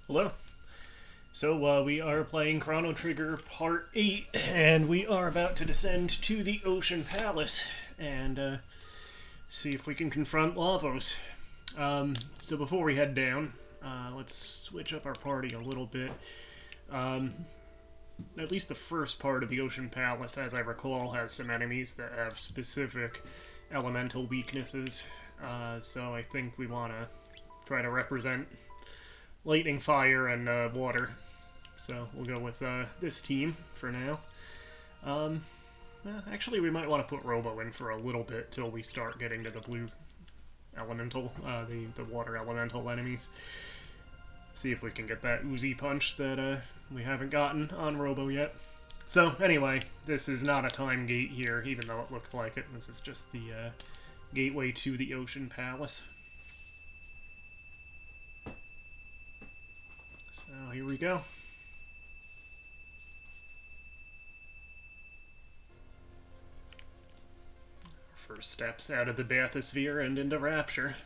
Hello. So we are playing Chrono Trigger Part 8, and we are about to descend to the Ocean Palace and see if we can confront Lavos. So before we head down, let's switch up our party a little bit. At least the first part of the Ocean Palace, as I recall, has some enemies that have specific elemental weaknesses. So I think we want to try to represent lightning, fire, and water. So we'll go with this team for now. Actually, we might want to put Robo in for a little bit till we start getting to the blue elemental, the water elemental enemies. See if we can get that Uzi punch that we haven't gotten on Robo yet. So anyway, this is not a time gate here, even though it looks like it. This is just the gateway to the Ocean Palace. So here we go. First steps out of the bathysphere and into Rapture.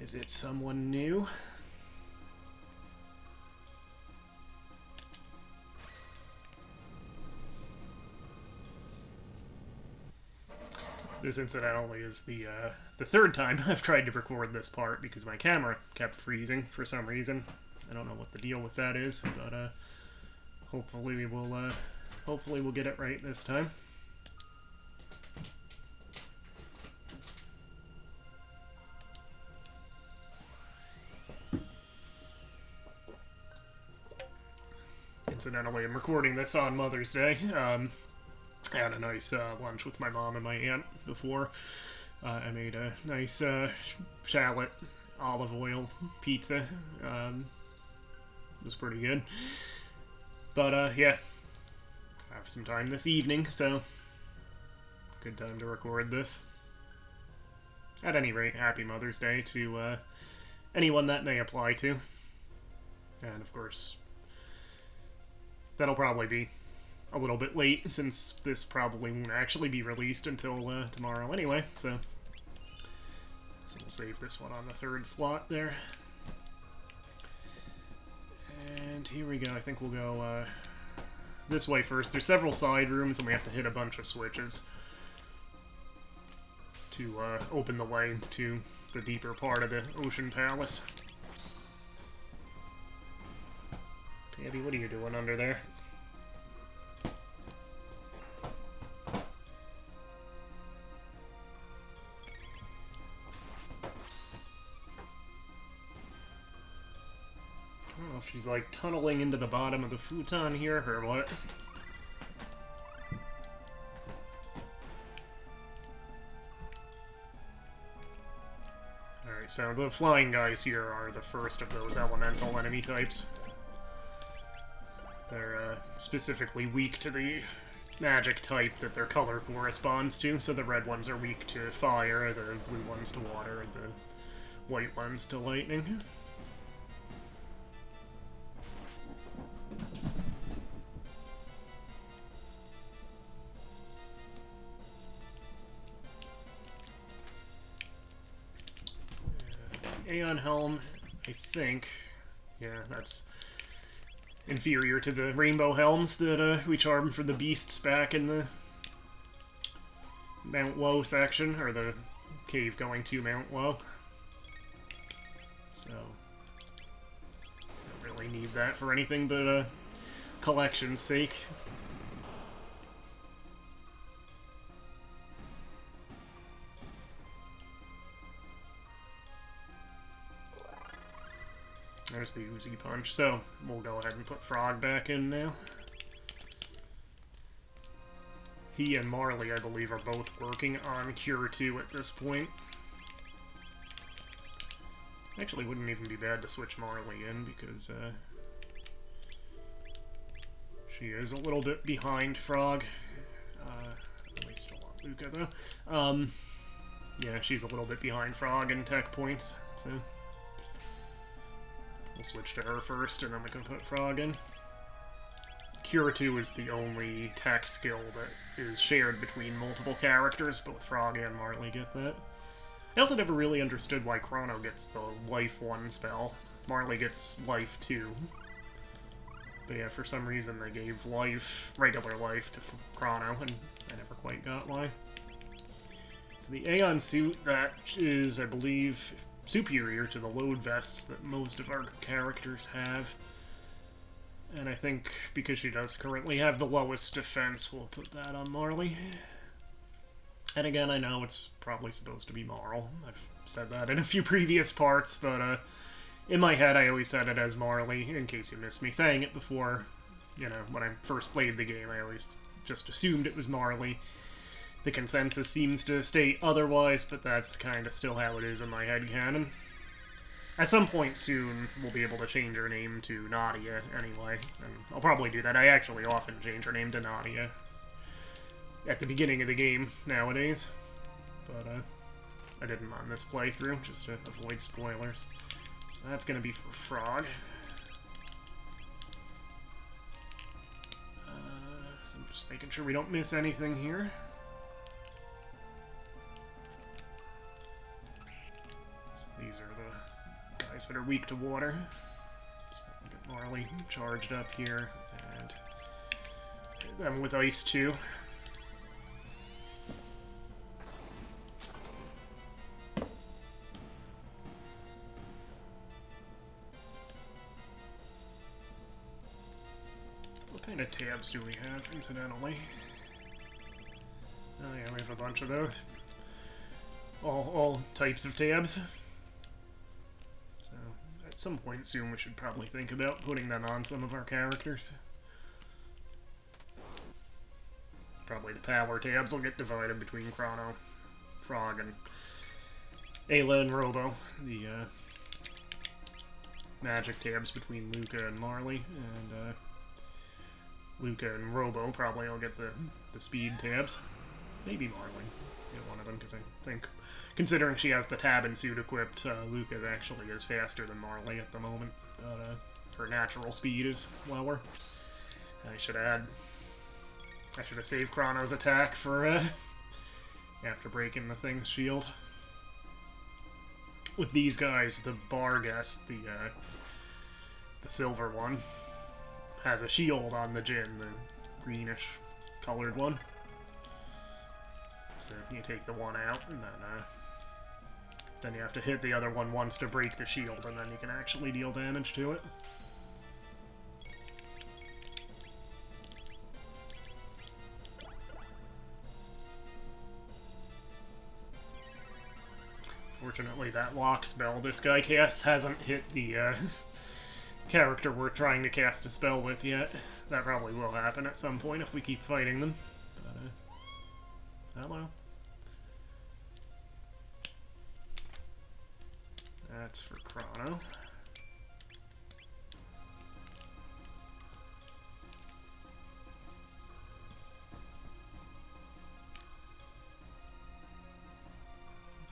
Is it someone new? This incidentally is the third time I've tried to record this part because my camera kept freezing for some reason. I don't know what the deal with that is, but hopefully we'll get it right this time. Incidentally, I'm recording this on Mother's Day. I had a nice lunch with my mom and my aunt before. I made a nice shallot olive oil pizza. It was pretty good. But yeah, I have some time this evening, so good time to record this. At any rate, happy Mother's Day to anyone that may apply to. And of course, that'll probably be a little bit late, since this probably won't actually be released until tomorrow anyway, so we'll save this one on the third slot there. And here we go. I think we'll go this way first. There's several side rooms, and we have to hit a bunch of switches to open the way to the deeper part of the Ocean Palace. Tabby, what are you doing under there? I don't know if she's like tunneling into the bottom of the futon here or what. Alright, so the flying guys here are the first of those elemental enemy types. They're specifically weak to the magic type that their color corresponds to, so the red ones are weak to fire, the blue ones to water, and the white ones to lightning. Aeon Helm, I think, yeah, that's inferior to the rainbow helms that we charmed for the beasts back in the Mount Woe section, or the cave going to Mount Woe. So, don't really need that for anything but collection's sake. There's the Uzi punch, so we'll go ahead and put Frog back in now. He and Marley, I believe, are both working on Cure 2 at this point. Actually, wouldn't even be bad to switch Marley in, because she is a little bit behind Frog. We still want Luca, though. Yeah, she's a little bit behind Frog in tech points, so we'll switch to her first, and then we can put Frog in. Cure 2 is the only tech skill that is shared between multiple characters. Both Frog and Marley get that. I also never really understood why Chrono gets the Life 1 spell. Marley gets Life 2. But yeah, for some reason they gave regular life to Chrono, and I never quite got why. So the Aeon suit, that is, I believe, superior to the load vests that most of our characters have. And I think because she does currently have the lowest defense, we'll put that on Marley. And again, I know it's probably supposed to be Marl. I've said that in a few previous parts, but in my head I always said it as Marley, in case you missed me saying it before. You know, when I first played the game, I always just assumed it was Marley. The consensus seems to state otherwise, but that's kind of still how it is in my headcanon. At some point soon, we'll be able to change her name to Nadia, anyway, and I'll probably do that. I actually often change her name to Nadia at the beginning of the game nowadays, but I didn't on this playthrough, just to avoid spoilers. So that's going to be for Frog. I'm just making sure we don't miss anything here. So these are the guys that are weak to water. So we'll get Marley charged up here, and hit them with ice too. What kind of tabs do we have, incidentally? Oh yeah, we have a bunch of those. All types of tabs. So, at some point soon we should probably think about putting them on some of our characters. Probably the power tabs will get divided between Chrono, Frog, and Ayla and Robo. The magic tabs between Luca and Marley, and Luca and Robo probably will get the speed tabs. Maybe Marley get one of them, because I think, considering she has the Tabin suit equipped, Luca actually is faster than Marley at the moment, but her natural speed is lower. I should have saved Chrono's attack for after breaking the thing's shield. With these guys, the Barghest, the silver one, has a shield on the Jin, the greenish colored one. So you take the one out, and then you have to hit the other one once to break the shield, and then you can actually deal damage to it. Fortunately, that lock spell this guy casts hasn't hit the character we're trying to cast a spell with yet. That probably will happen at some point if we keep fighting them. But, hello. That's for Chrono.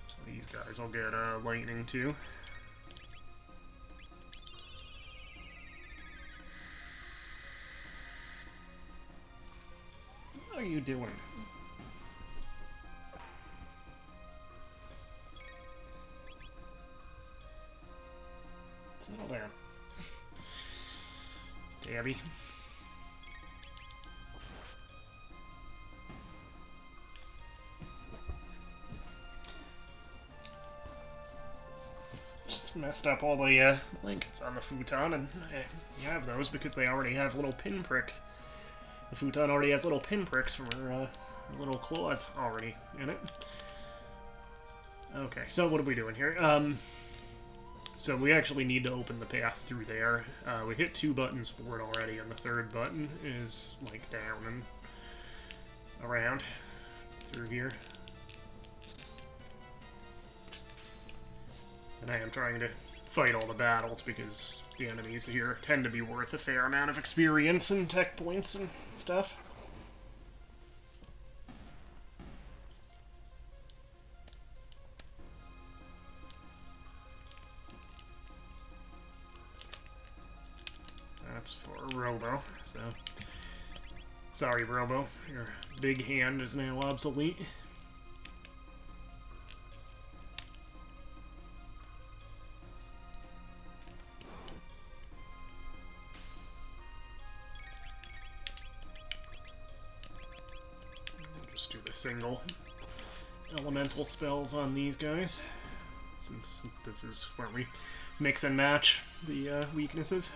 So these guys will get lightning too. What are you doing? Settle down. Dabby. Just messed up all the blankets on the futon, and you have those because they already have little pinpricks. The futon already has little pinpricks from her little claws already in it. Okay, so what are we doing here? So we actually need to open the path through there. We hit 2 buttons for it already, and the 3rd button is, like, down and around through here. And I am trying to fight all the battles because the enemies here tend to be worth a fair amount of experience and tech points and stuff. That's for Robo, so... Sorry, Robo. Your big hand is now obsolete. just do the single elemental spells on these guys, since this is where we mix and match the weaknesses.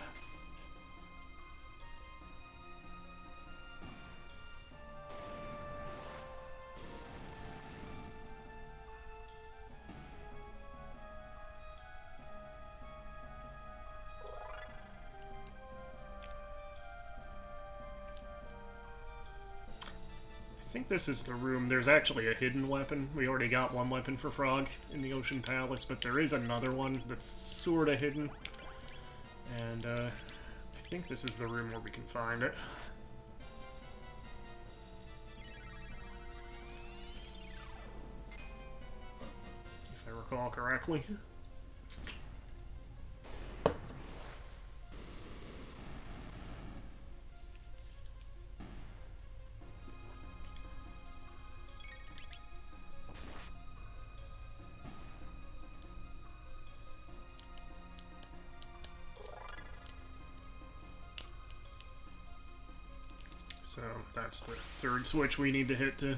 I think this is the room. There's actually a hidden weapon. We already got one weapon for Frog in the Ocean Palace, but there is another one that's sort of hidden. And I think this is the room where we can find it. If I recall correctly. So that's the third switch we need to hit to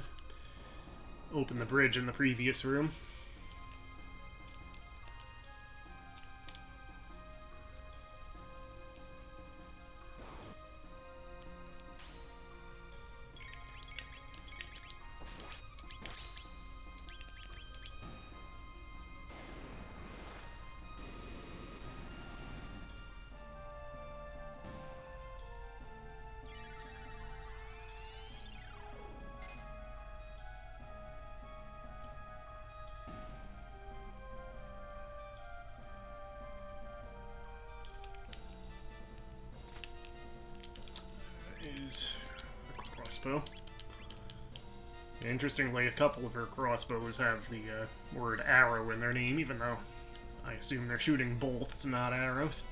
open the bridge in the previous room. Is a crossbow. Interestingly, a couple of her crossbows have the word arrow in their name, even though I assume they're shooting bolts, not arrows.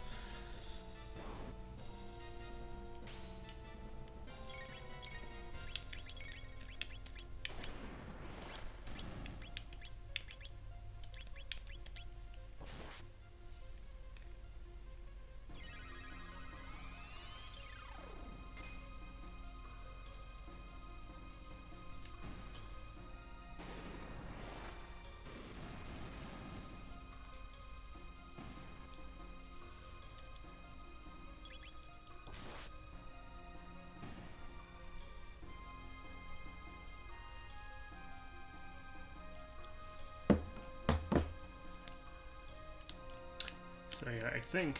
So yeah, I think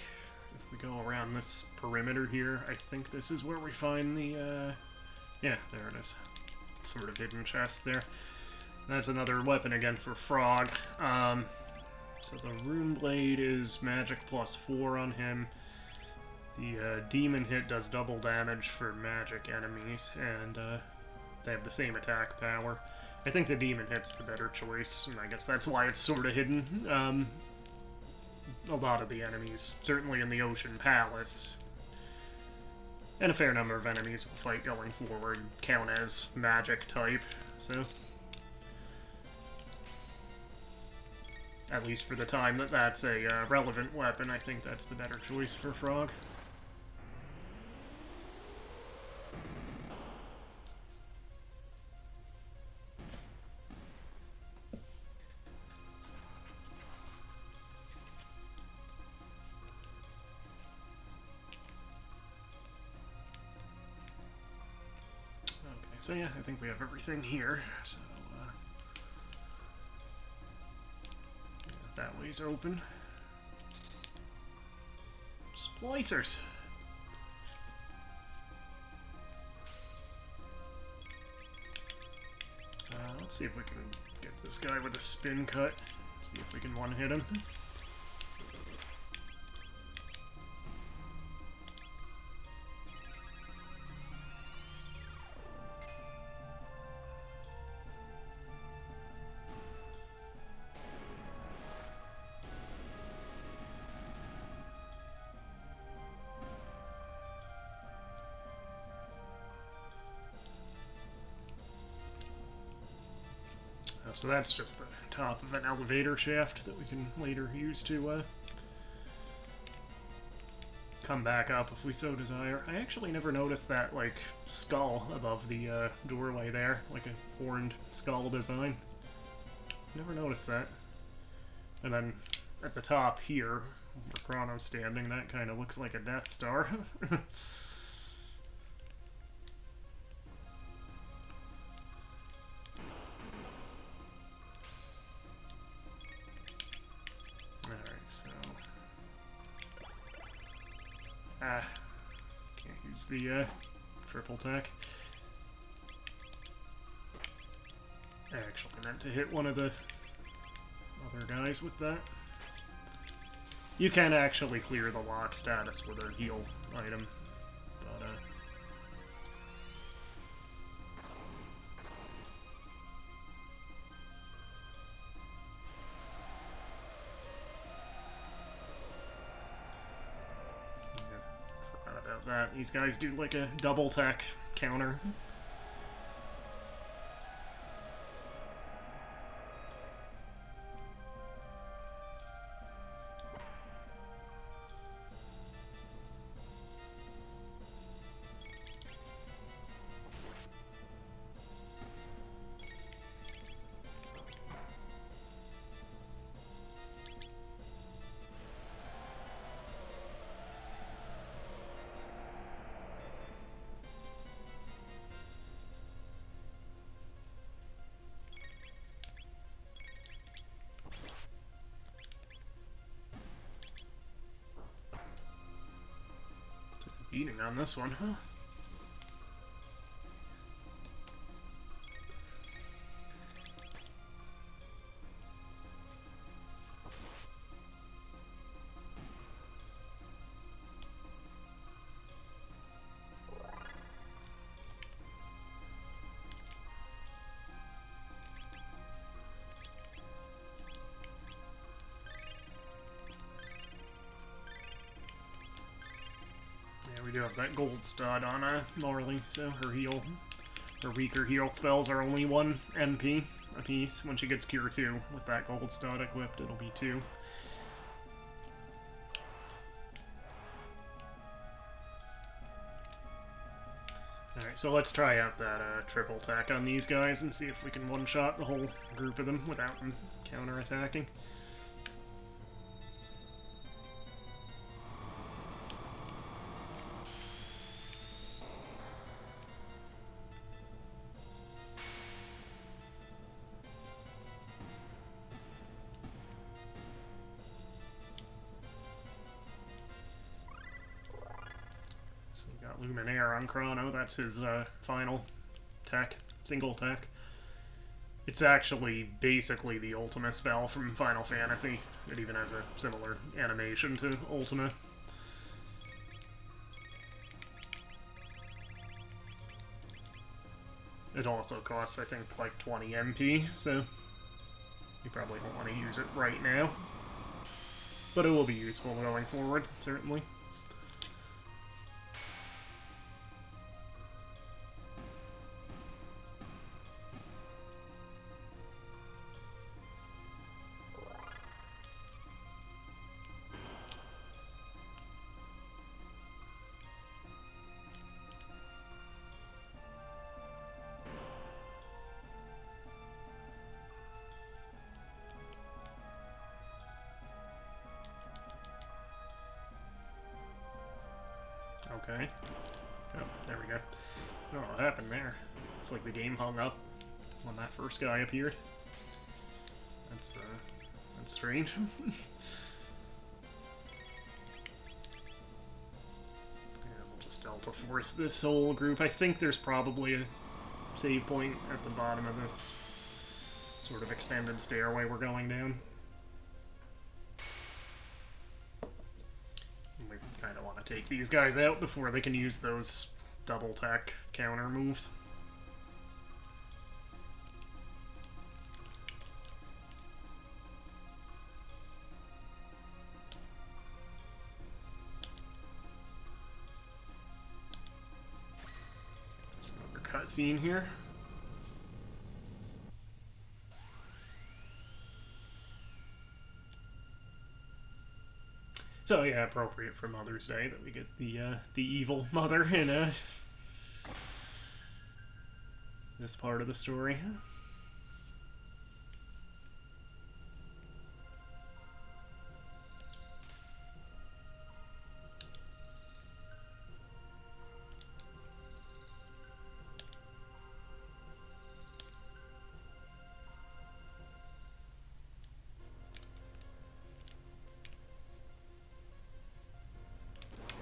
if we go around this perimeter here, I think this is where we find the, yeah, there it is. Sort of hidden chest there. That's another weapon again for Frog. So the Rune Blade is magic +4 on him. The demon hit does double damage for magic enemies, and they have the same attack power. I think the demon hit's the better choice, and I guess that's why it's sort of hidden. A lot of the enemies, certainly in the Ocean Palace, and a fair number of enemies we'll fight going forward, count as magic type, so at least for the time that that's a relevant weapon, I think that's the better choice for Frog. So yeah, I think we have everything here, so that way's open. Splicers! Let's see if we can get this guy with a spin cut, see if we can one-hit him. So that's just the top of an elevator shaft that we can later use to come back up if we so desire. I actually never noticed that, like, skull above the doorway there, like a horned skull design. Never noticed that. And then at the top here, where Chrono's standing, that kind of looks like a Death Star. Can't use the triple tack. I actually meant to hit one of the other guys with that. You can actually clear the lock status with a heal item, but that. These guys do like a double tack counter. Beating on this one, huh? We do have that gold stud on Marley, so her weaker heal spells are only 1 NP a piece. When she gets Cure 2 with that gold stud equipped, it'll be 2. Alright, so let's try out that triple attack on these guys and see if we can one-shot the whole group of them without them counter-attacking. Luminaire on Chrono, that's his final tech, single tech. It's actually basically the Ultima spell from Final Fantasy. It even has a similar animation to Ultima. It also costs, I think, like 20 MP, so you probably don't want to use it right now. But it will be useful going forward, certainly. Okay. Oh, there we go. I don't know what happened there. It's like the game hung up when that first guy appeared. That's strange. Yeah, we'll just Delta Force this whole group. I think there's probably a save point at the bottom of this sort of extended stairway we're going down. Kind of want to take these guys out before they can use those double tack counter moves. There's another cutscene here. So yeah, appropriate for Mother's Day that we get the evil mother in this part of the story.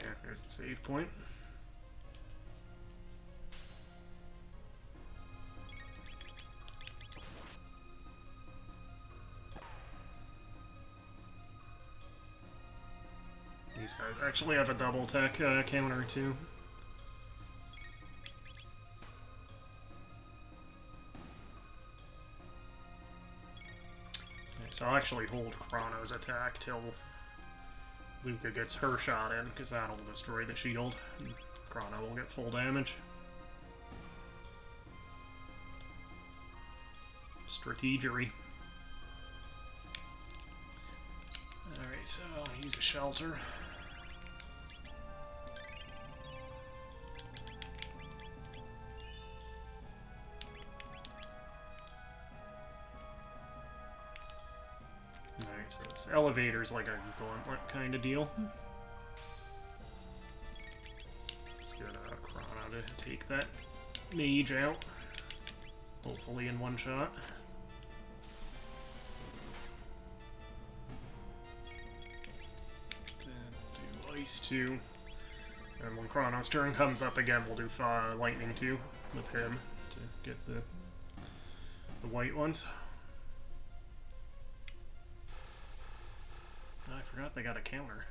Yeah, there's a save point. These guys actually have a double tech counter too. Okay, so I'll actually hold Chrono's attack till Luca gets her shot in, because that'll destroy the shield. And Chrono will get full damage. Strategery. Alright, so I'll use a shelter. Alright, so this elevator's like a gauntlet kind of deal. Let's get Chrono to take that mage out. Hopefully in one shot. Then do Ice 2. And when Chrono's turn comes up again, we'll do Lightning 2 with him to get the white ones. I forgot they got a counter.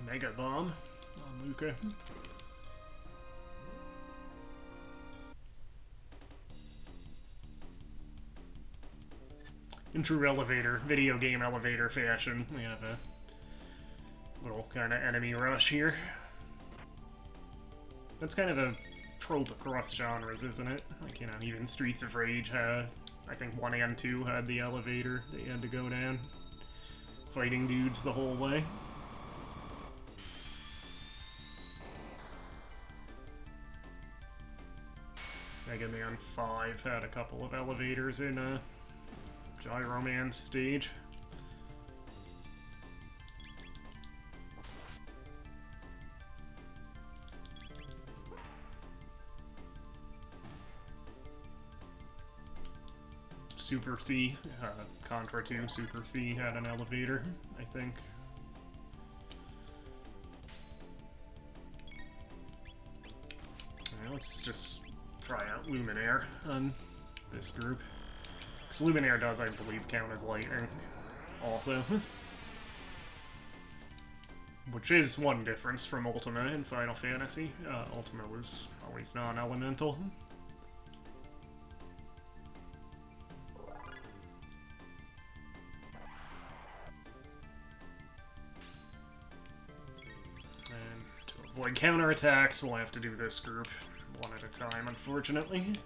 Mega Bomb on Luca. In true video game elevator fashion, we have a little kind of enemy rush here. That's kind of a trope across genres, isn't it? Like, you know, even Streets of Rage had, I think 1 and 2 had the elevator that you had to go down, fighting dudes the whole way. Mega Man 5 had a couple of elevators in Gyro Man's stage. Super C, Contra 2 Super C had an elevator, I think. Alright, let's just try out Luminaire on this group. Because Luminaire does, I believe, count as lightning also. Which is one difference from Ultima in Final Fantasy. Ultima was always non-elemental. And to avoid counterattacks, we'll have to do this group one at a time, unfortunately.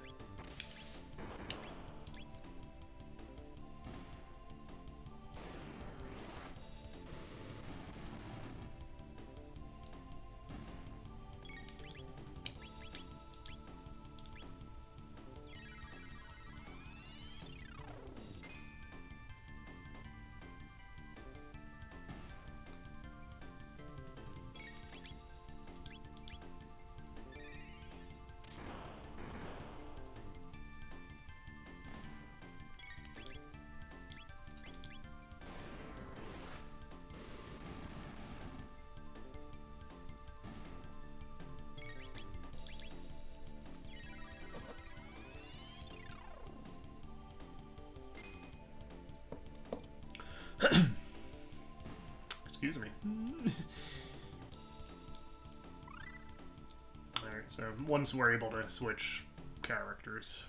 So once we're able to switch characters,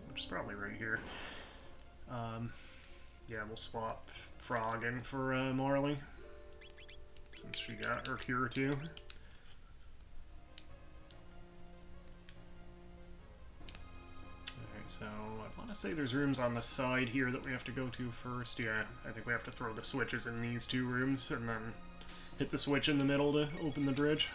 which is probably right here, yeah, we'll swap Frog in for Marley, since she got her cure too. Alright, so I want to say there's rooms on the side here that we have to go to first. Yeah, I think we have to throw the switches in these two rooms and then hit the switch in the middle to open the bridge.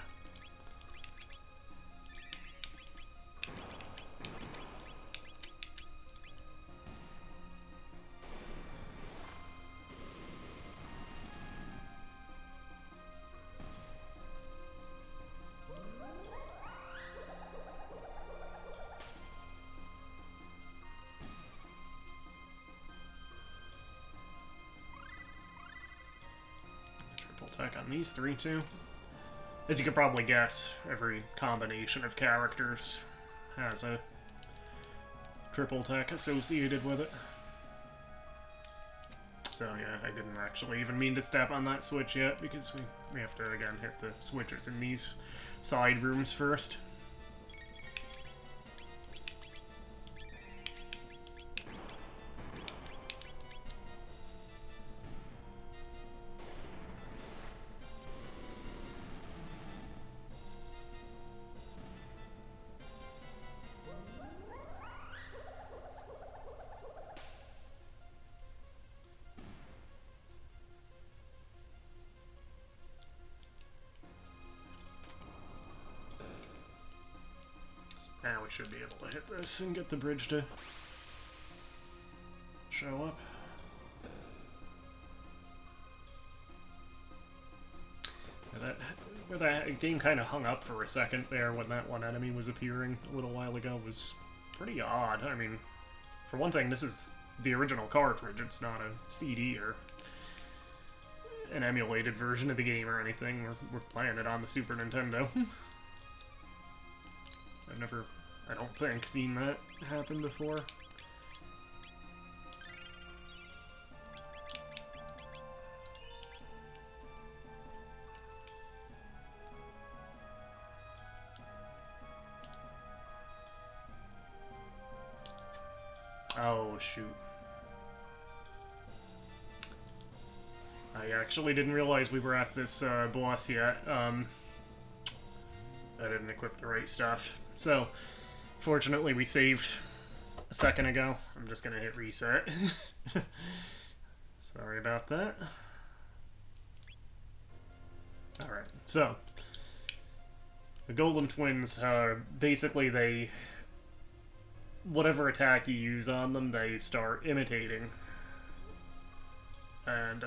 Attack on these three too. As you could probably guess, every combination of characters has a triple attack associated with it. So yeah, I didn't actually even mean to step on that switch yet, because we have to again hit the switches in these side rooms first. Now we should be able to hit this and get the bridge to show up. Where that game kind of hung up for a second there when that one enemy was appearing a little while ago was pretty odd. I mean, for one thing, this is the original cartridge. It's not a CD or an emulated version of the game or anything. We're playing it on the Super Nintendo. I've never, I don't think, seen that happen before. Oh, shoot. I actually didn't realize we were at this boss yet. I didn't equip the right stuff. So, fortunately we saved a second ago. I'm just gonna hit reset. Sorry about that. Alright, so the Golem Twins, basically whatever attack you use on them, they start imitating. And,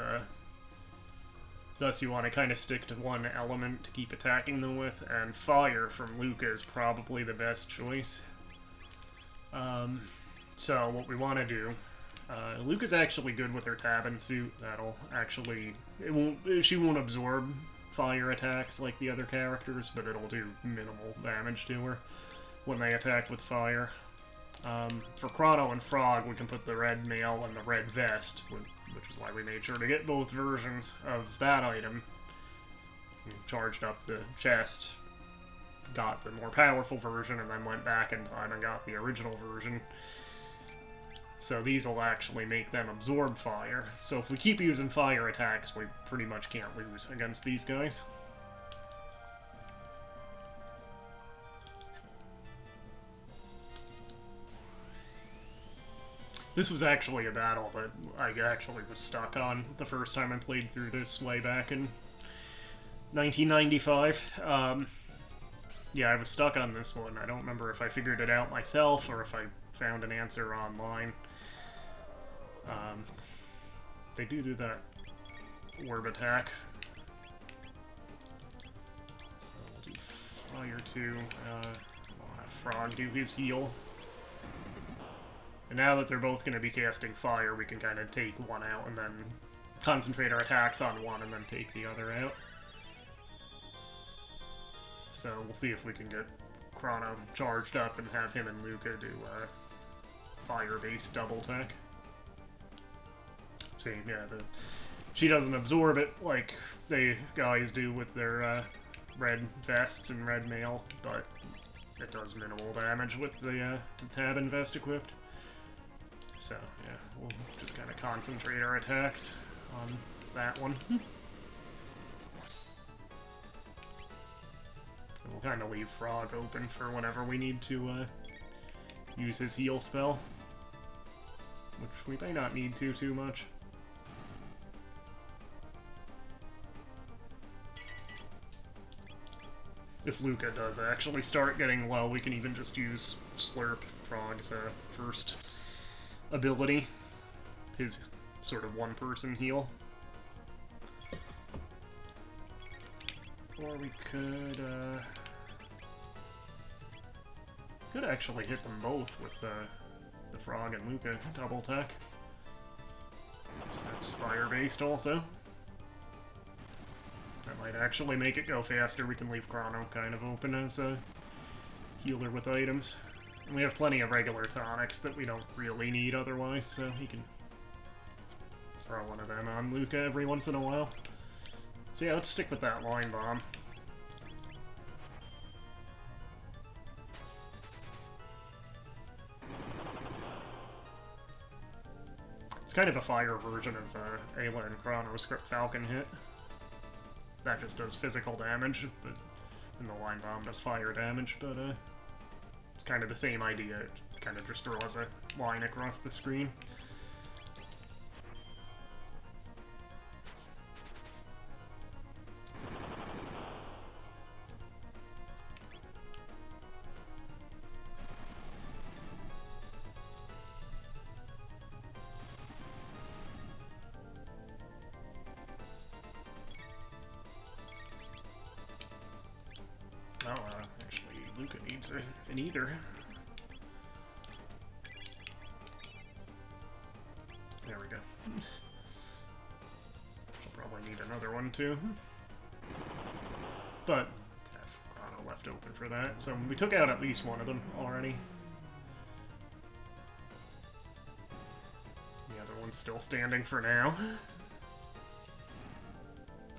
thus you want to kind of stick to one element to keep attacking them with, and fire from Luca is probably the best choice. So what we want to do, Luca's actually good with her Tabin suit. That'll actually, she won't absorb fire attacks like the other characters, but it'll do minimal damage to her when they attack with fire. For Chrono and Frog, we can put the red mail and the red vest, which is why we made sure to get both versions of that item. We charged up the chest, got the more powerful version, and then went back in time and got the original version. So these will actually make them absorb fire. So if we keep using fire attacks, we pretty much can't lose against these guys. This was actually a battle that I actually was stuck on the first time I played through this way back in 1995. Yeah, I was stuck on this one. I don't remember if I figured it out myself or if I found an answer online. They do that orb attack. So we'll do fire too. We'll have Frog do his heal. And now that they're both going to be casting fire, we can kind of take one out and then concentrate our attacks on one and then take the other out. So we'll see if we can get Chrono charged up and have him and Luca do a fire-based double attack. See, yeah, she doesn't absorb it like the guys do with their red vests and red mail, but it does minimal damage with the tab invest equipped. So, yeah, we'll just kind of concentrate our attacks on that one. And we'll kind of leave Frog open for whenever we need to use his heal spell. Which we may not need to too much. If Luca does actually start getting low, we can even just use Slurp Frog as a first ability. His sort of one-person heal. Or we could actually hit them both with the Frog and Luca double tech. So that's fire-based also. That might actually make it go faster. We can leave Chrono kind of open as a healer with items. And we have plenty of regular tonics that we don't really need otherwise, so he can throw one of them on Luca every once in a while. So yeah, let's stick with that line bomb. It's kind of a fire version of Ayla and Chrono's Falcon hit. That just does physical damage, but and the line bomb does fire damage, but it's kind of the same idea. It kind of just draws a line across the screen. Actually, Luca needs an either. There we go. I'll probably need another one too. But I have Chrono left open for that, so we took out at least one of them already. The other one's still standing for now.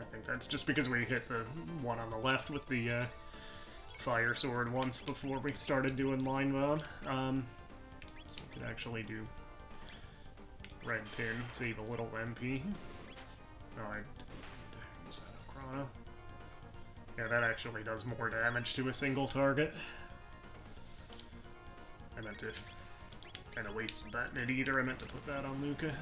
I think that's just because we hit the one on the left with the fire sword once before we started doing line bomb. So we could actually do red pin, save a little MP. Oh, I use that on Chrono. Yeah, that actually does more damage to a single target. I meant to kind of wasted that mid-ether. I meant to put that on Luca.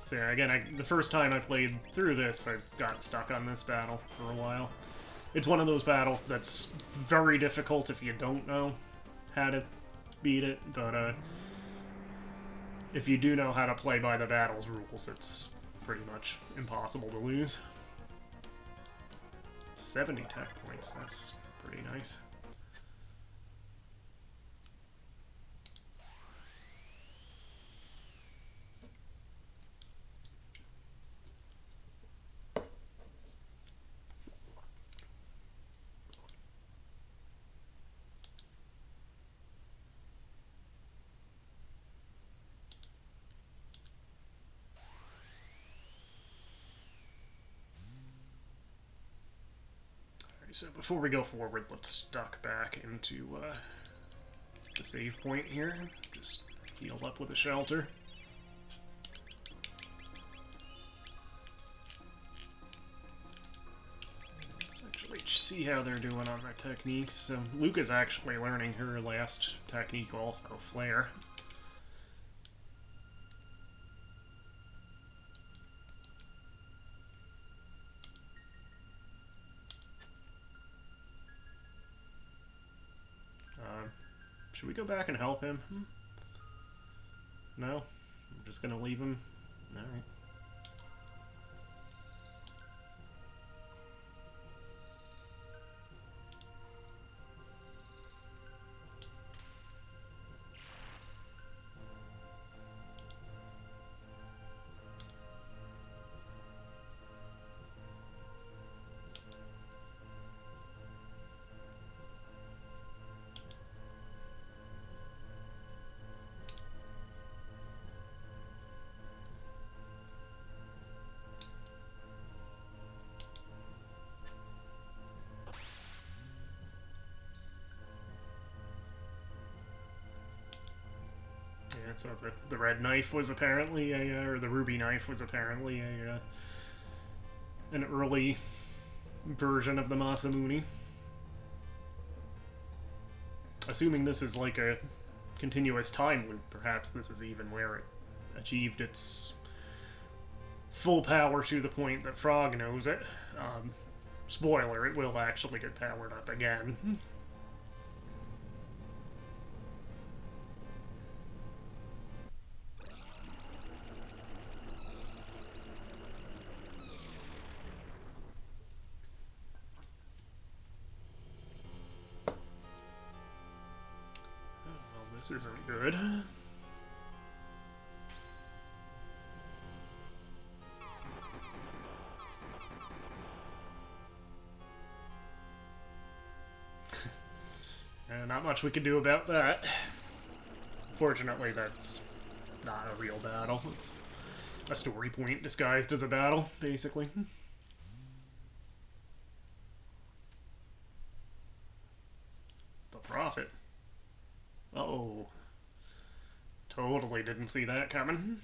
So yeah, again, the first time I played through this, I got stuck on this battle for a while. It's one of those battles that's very difficult if you don't know how to beat it, but if you do know how to play by the battle's rules, it's pretty much impossible to lose. 70 tech points, that's pretty nice. So before we go forward, let's duck back into the save point here. Just heal up with a shelter. Let's actually see how they're doing on their techniques. So Luca's actually learning her last technique also, Flare. Should we go back and help him? No? I'm just gonna leave him? Alright. So the red knife was apparently or the ruby knife was apparently an early version of the Masamune. Assuming this is like a continuous time loop, perhaps this is even where it achieved its full power to the point that Frog knows it. Spoiler, it will actually get powered up again. Well, this isn't good. Not much we can do about that. Fortunately, that's not a real battle. It's a story point disguised as a battle, basically. The Prophet. Uh-oh. Totally didn't see that coming.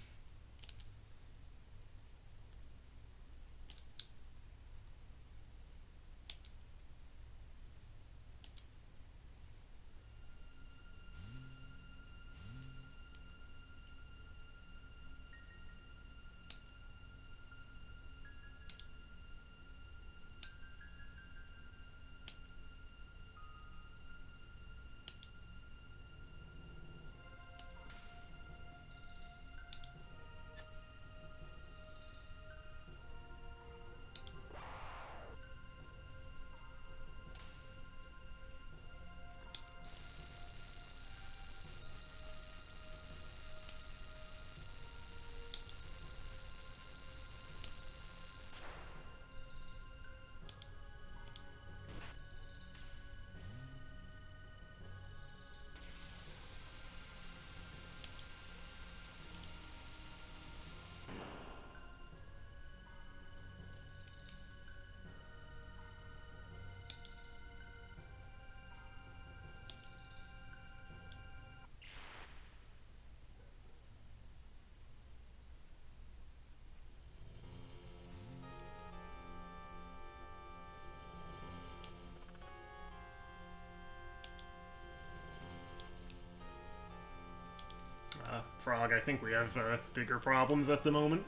Frog, I think we have bigger problems at the moment.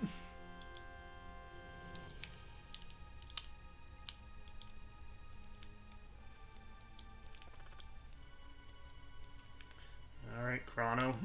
Alright, Chrono.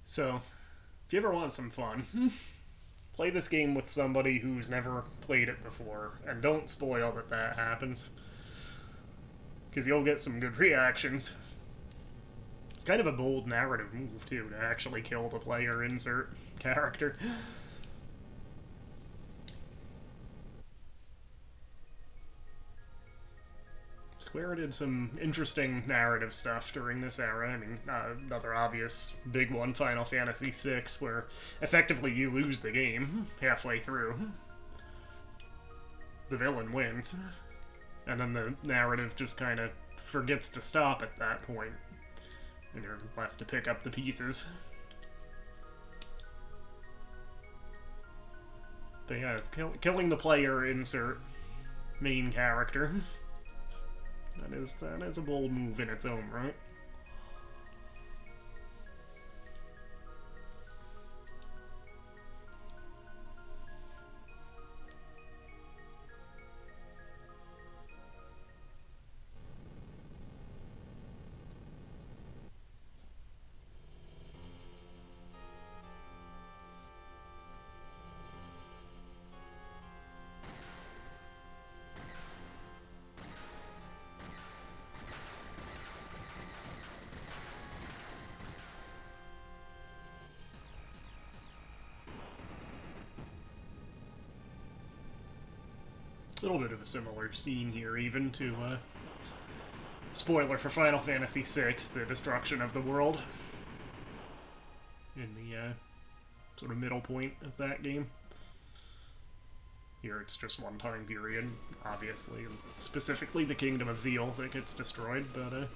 So, if you ever want some fun, play this game with somebody who's never played it before, and don't spoil that happens. Because you'll get some good reactions. It's kind of a bold narrative move, too, to actually kill the player insert character. Square did some interesting narrative stuff during this era. I mean, another obvious big one, Final Fantasy VI, where effectively you lose the game halfway through. The villain wins. And then the narrative just kind of forgets to stop at that point. And you're left to pick up the pieces. But yeah, killing the player insert main character. That is a bold move in its own right. A little bit of a similar scene here, even to spoiler for Final Fantasy VI, the destruction of the world in the sort of middle point of that game. Here it's just one time period, obviously, and specifically the Kingdom of Zeal that gets destroyed, but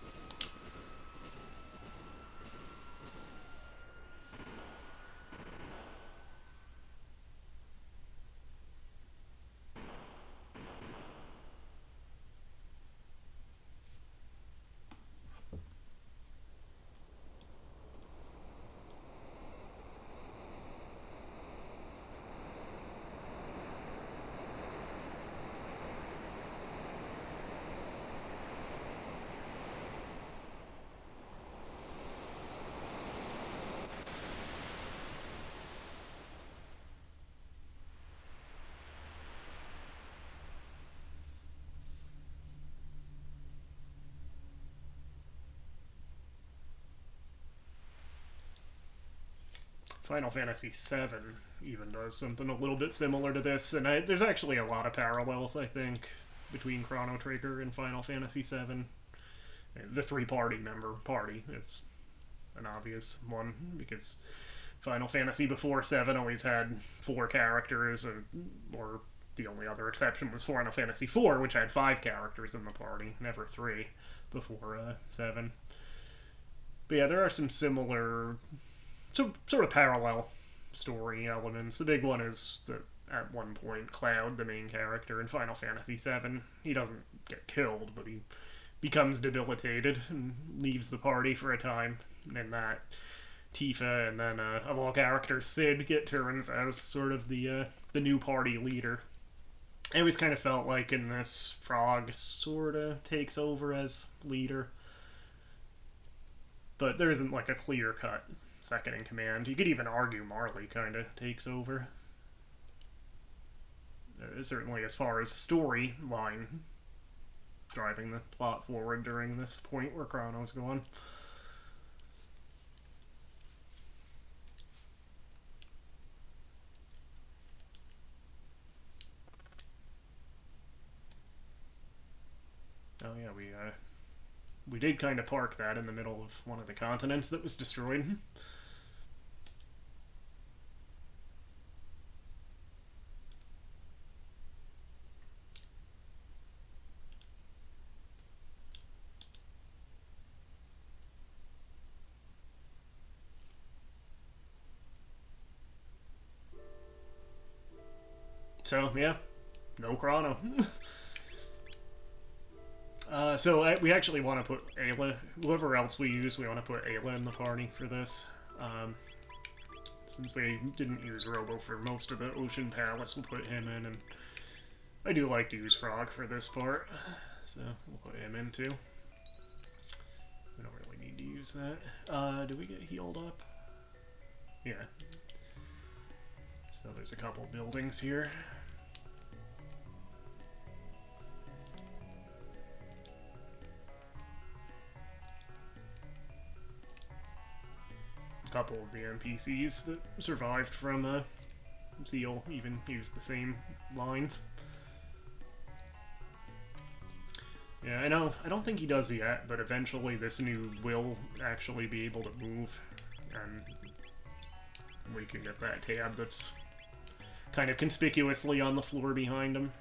Final Fantasy VII even does something a little bit similar to this, and there's actually a lot of parallels, I think, between Chrono Trigger and Final Fantasy VII. The three-party member party is an obvious one, because Final Fantasy before 7 always had 4 characters, or the only other exception was Final Fantasy IV, which had 5 characters in the party, never 3 before 7. But yeah, there are some similar, sort of parallel story elements. The big one is that at one point, Cloud, the main character in Final Fantasy VII, he doesn't get killed, but he becomes debilitated and leaves the party for a time. And that Tifa and then of all characters, Sid get turns as sort of the new party leader. I always kind of felt like in this, Frog sort of takes over as leader, but there isn't like a clear-cut second in command. You could even argue Marley kind of takes over. Certainly as far as storyline, driving the plot forward during this point where Chrono's going. Oh yeah, we did kind of park that in the middle of one of the continents that was destroyed. So, yeah, no Chrono. We actually want to put Ayla, whoever else we use, we want to put Ayla in the party for this. Since we didn't use Robo for most of the Ocean Palace, we'll put him in, and I do like to use Frog for this part, so we'll put him in too. We don't really need to use that. Do we get healed up? Yeah. So there's a couple buildings here. A couple of the NPCs that survived from Zeal even used the same lines. Yeah, I know. I don't think he does yet, but eventually this new will actually be able to move, and we can get that tab that's kind of conspicuously on the floor behind him.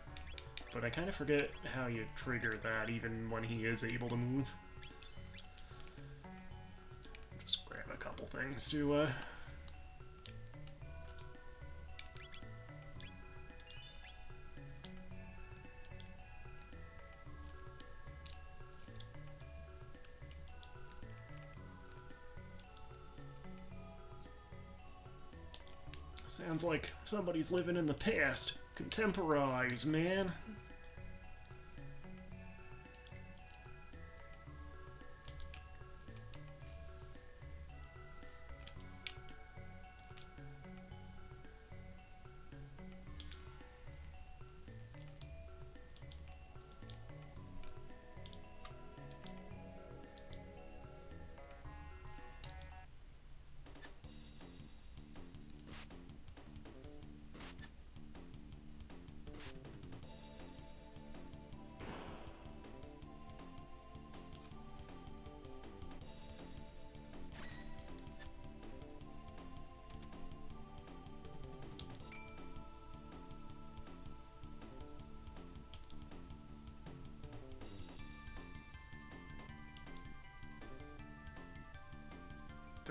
But I kind of forget how you trigger that even when he is able to move. Just grab a couple things to sounds like somebody's living in the past. Contemporize, man.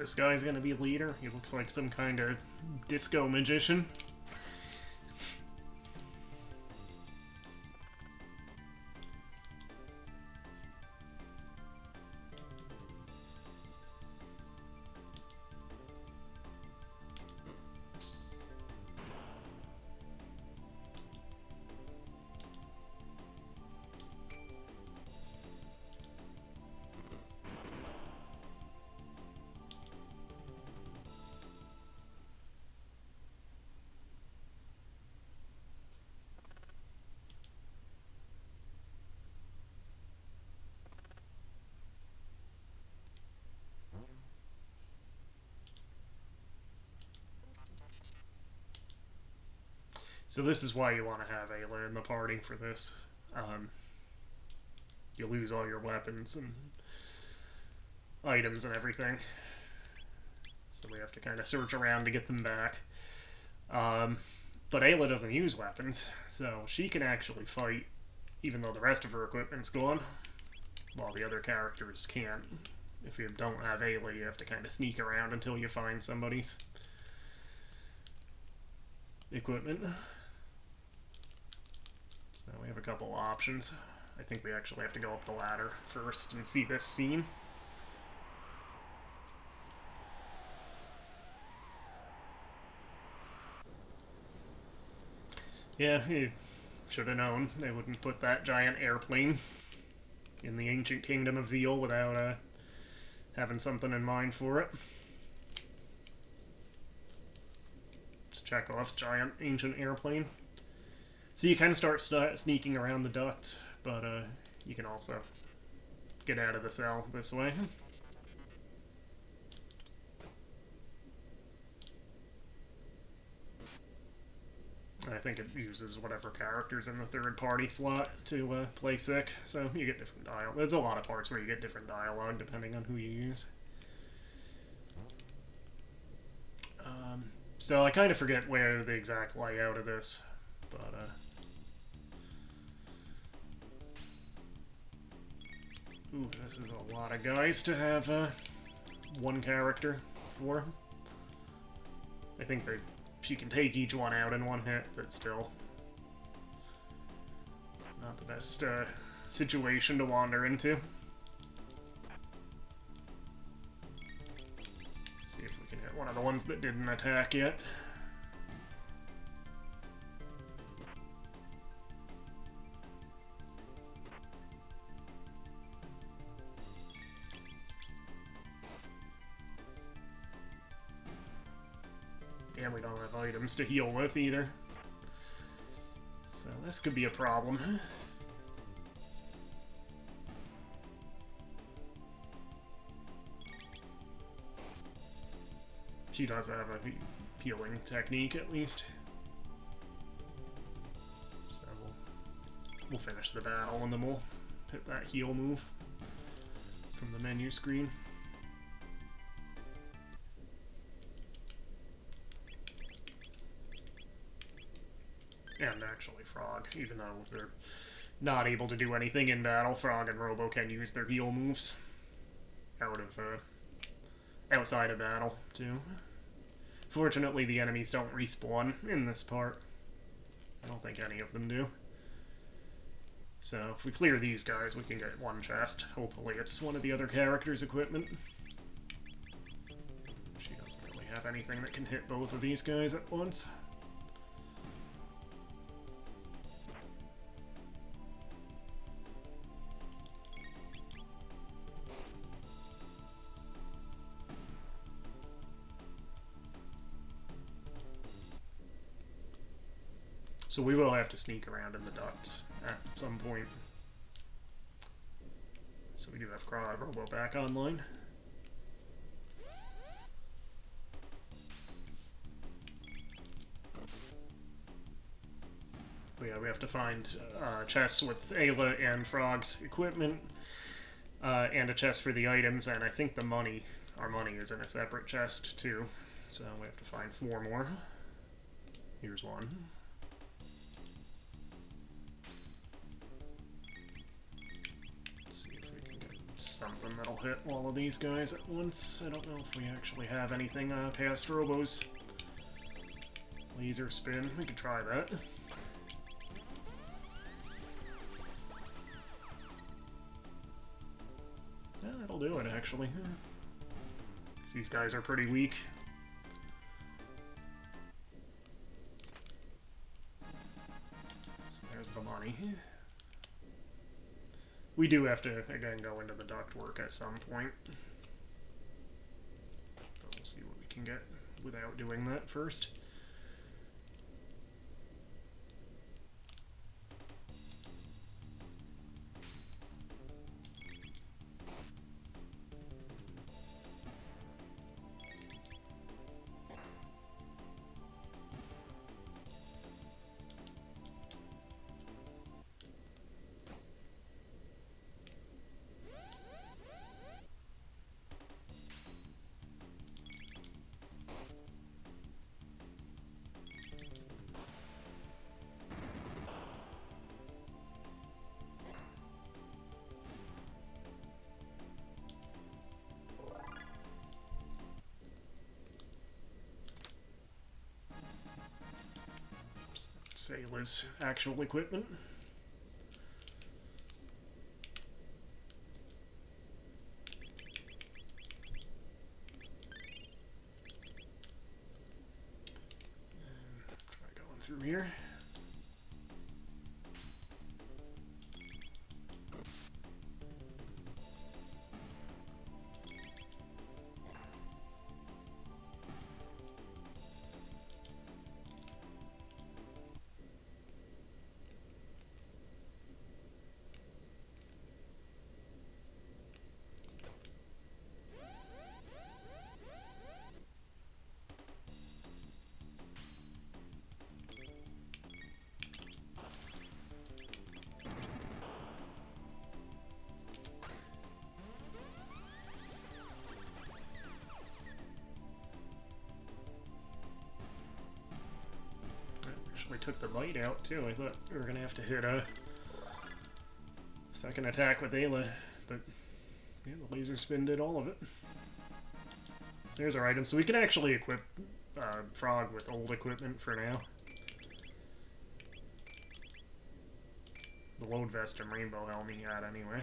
this guy's gonna be leader. He looks like some kind of disco magician. So this is why you want to have Ayla in the party for this. You lose all your weapons and items and everything. So we have to kind of search around to get them back. But Ayla doesn't use weapons, so she can actually fight even though the rest of her equipment's gone, while the other characters can't. If you don't have Ayla, you have to kind of sneak around until you find somebody's equipment. So we have a couple options. I think we actually have to go up the ladder first and see this scene. Yeah, you should have known they wouldn't put that giant airplane in the ancient kingdom of Zeal without having something in mind for it. It's Chekhov's giant ancient airplane. So you kind of start sneaking around the ducts, but you can also get out of the cell this way. I think it uses whatever characters in the third-party slot to play sick, so you get different dialogue. There's a lot of parts where you get different dialogue depending on who you use. So I kind of forget where the exact layout of this, but ooh, this is a lot of guys to have one character for. I think she can take each one out in one hit, but still not the best situation to wander into. See if we can hit one of the ones that didn't attack yet. And we don't have items to heal with either. So this could be a problem. She does have a healing technique, at least. So we'll finish the battle and then we'll hit that heal move from the menu screen. And actually Frog, even though they're not able to do anything in battle, Frog and Robo can use their heal moves outside of battle, too. Fortunately, the enemies don't respawn in this part. I don't think any of them do. So if we clear these guys, we can get one chest. Hopefully it's one of the other characters' equipment. She doesn't really have anything that can hit both of these guys at once. So we will have to sneak around in the ducts at some point. So we do have Robo back online. But yeah, we have to find chests with Ayla and Frog's equipment, and a chest for the items, and I think the money, our money is in a separate chest too. So we have to find 4 more. Here's one. Something that'll hit all of these guys at once. I don't know if we actually have anything past Robo's laser spin. We could try that. Yeah, that'll do it, actually. These guys are pretty weak. So there's the money. We do have to, again, go into the ductwork at some point. But we'll see what we can get without doing that first. Sayla's actual equipment. And try going through here. Actually took the light out too. I thought we were gonna have to hit a second attack with Ayla, but yeah, the laser spin did all of it. So there's our item. So we can actually equip Frog with old equipment for now. The load vest and rainbow helm he had anyway.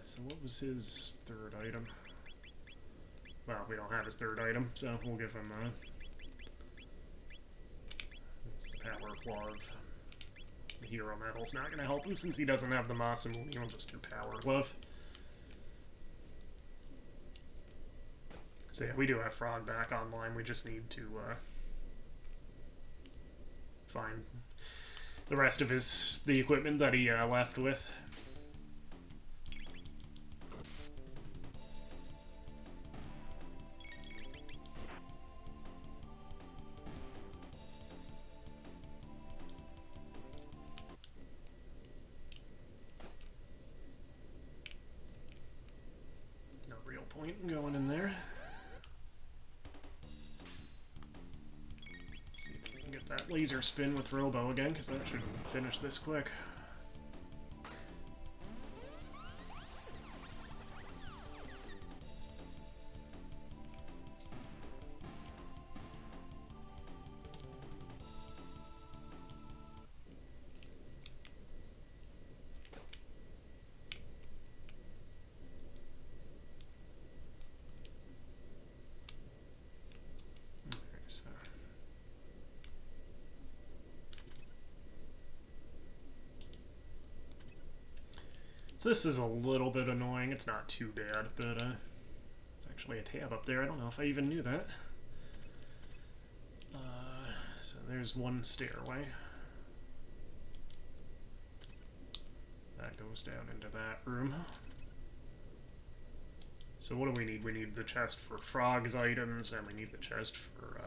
So what was his third item? Well, we don't have his third item, so we'll give him Power Glove. The Hero Medal's not going to help him since he doesn't have the Masamune. He'll just do Power Glove. So yeah, we do have Frog back online. We just need to find the rest of the equipment that he left with. Point going in there. See if we can get that laser spin with Robo again, because that should finish this quick. So this is a little bit annoying. It's not too bad, but it's actually a tab up there. I don't know if I even knew that. So there's one stairway. That goes down into that room. So what do we need? We need the chest for Frog's items, and we need the chest for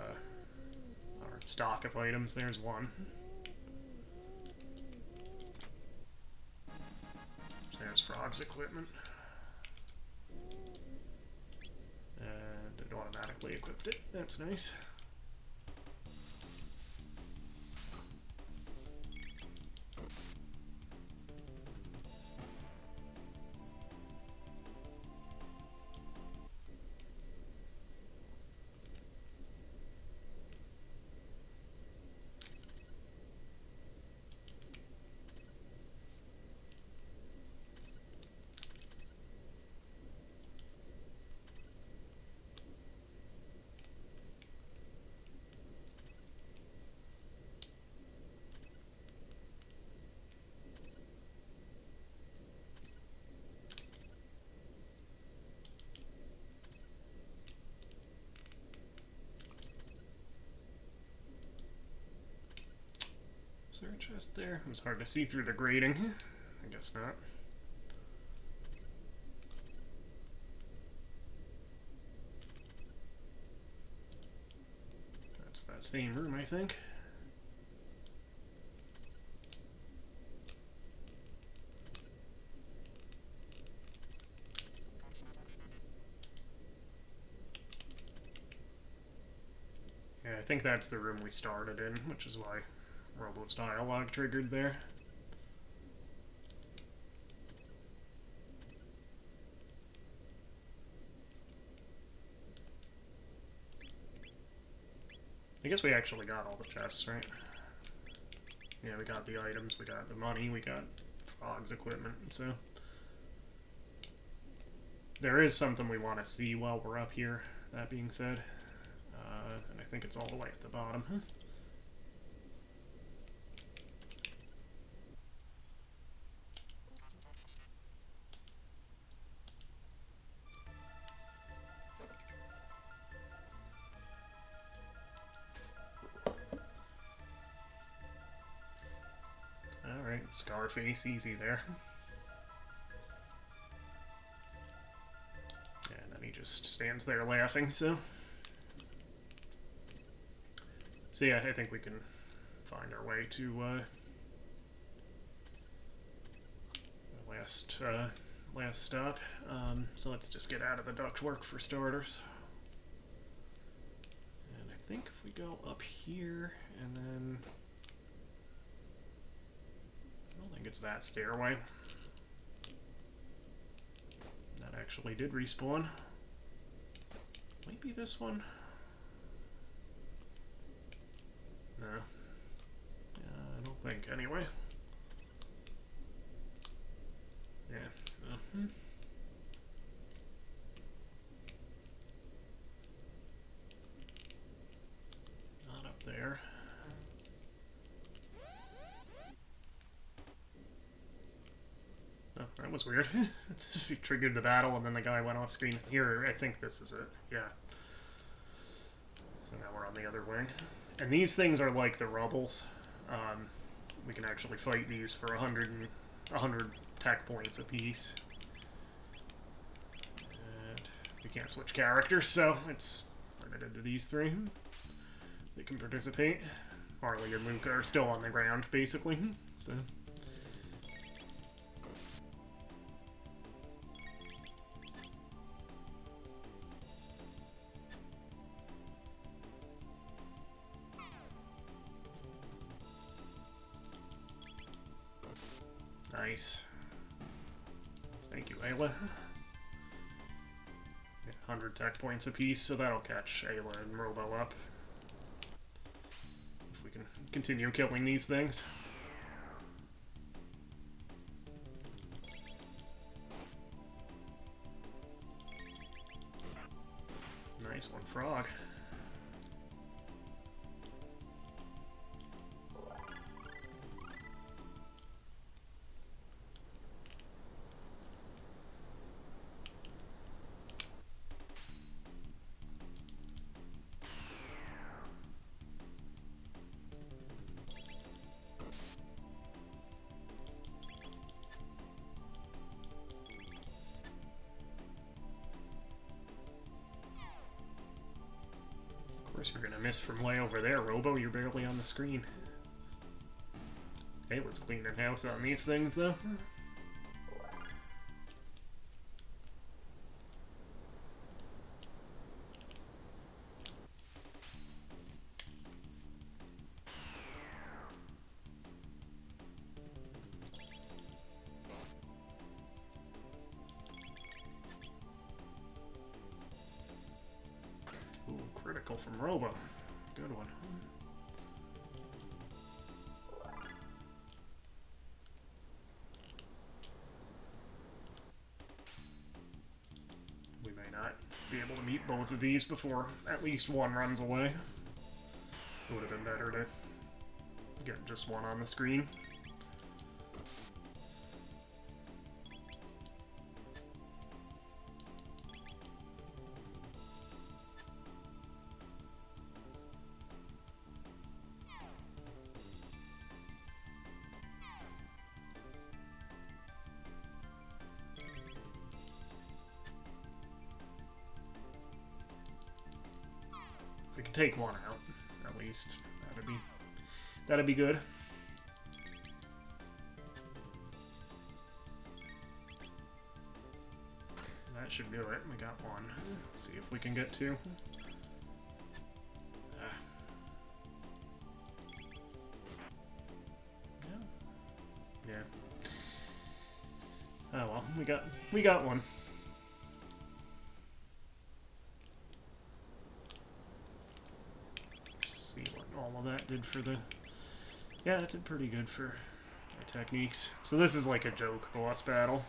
our stock of items. There's one. There's Frog's equipment. And it automatically equipped it. That's nice. Is there a chest there? It was hard to see through the grating. I guess not. That's that same room, I think. Yeah, I think that's the room we started in, which is why Robo's dialogue triggered there. I guess we actually got all the chests, right? Yeah, we got the items, we got the money, we got Frog's equipment, so... There is something we want to see while we're up here, that being said. And I think it's all the way at the bottom. Alright, Scarface, easy there. And then he just stands there laughing, so... So yeah, I think we can find our way to the last stop. So let's just get out of the ductwork for starters. And I think if we go up here and then... I don't think it's that stairway. That actually did respawn. Might be this one. No. I don't think, anyway. Yeah. Not up there. Oh, that was weird. It triggered the battle and then the guy went off screen. Here, I think this is it. Yeah. So now we're on the other wing. And these things are like the rubbles. We can actually fight these for 100 tech points apiece. And we can't switch characters, so it's limited to these three. They can participate. Harley and Luca are still on the ground, basically. So. Nice. Thank you, Ayla. 100 tech points apiece, so that'll catch Ayla and Robo up. If we can continue killing these things. Nice one, Frog. Of course you're gonna miss from way over there, Robo. You're barely on the screen. Hey, let's clean the house on these things, though. Ooh, critical from Robo. Good one. We may not be able to meet both of these before at least one runs away. It would have been better to get just one on the screen. take one out, at least. That'd be good. That should do it. We got one. Let's see if we can get two. Yeah. Oh well, we got one. Let's see what all of that did for the... Yeah, it did pretty good for our techniques. So this is like a joke boss battle.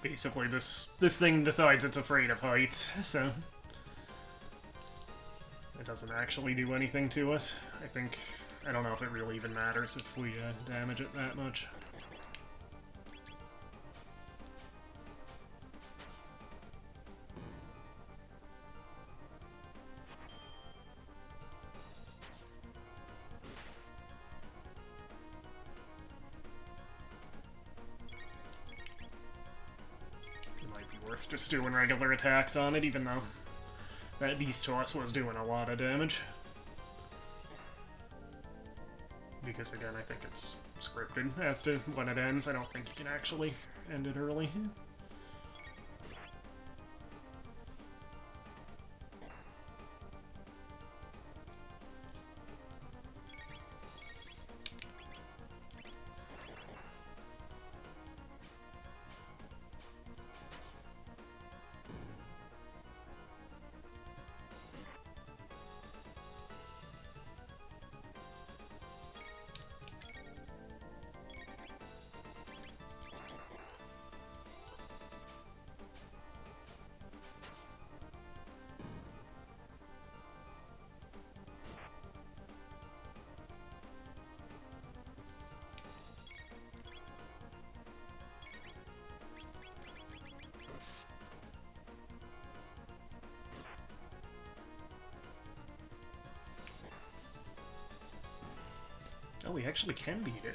Basically, this thing decides it's afraid of heights, so it doesn't actually do anything to us. I don't know if it really even matters if we damage it that much. Just doing regular attacks on it, even though that Beast Toss was doing a lot of damage. Because again, I think it's scripted as to when it ends. I don't think you can actually end it early. Oh, we actually can beat it.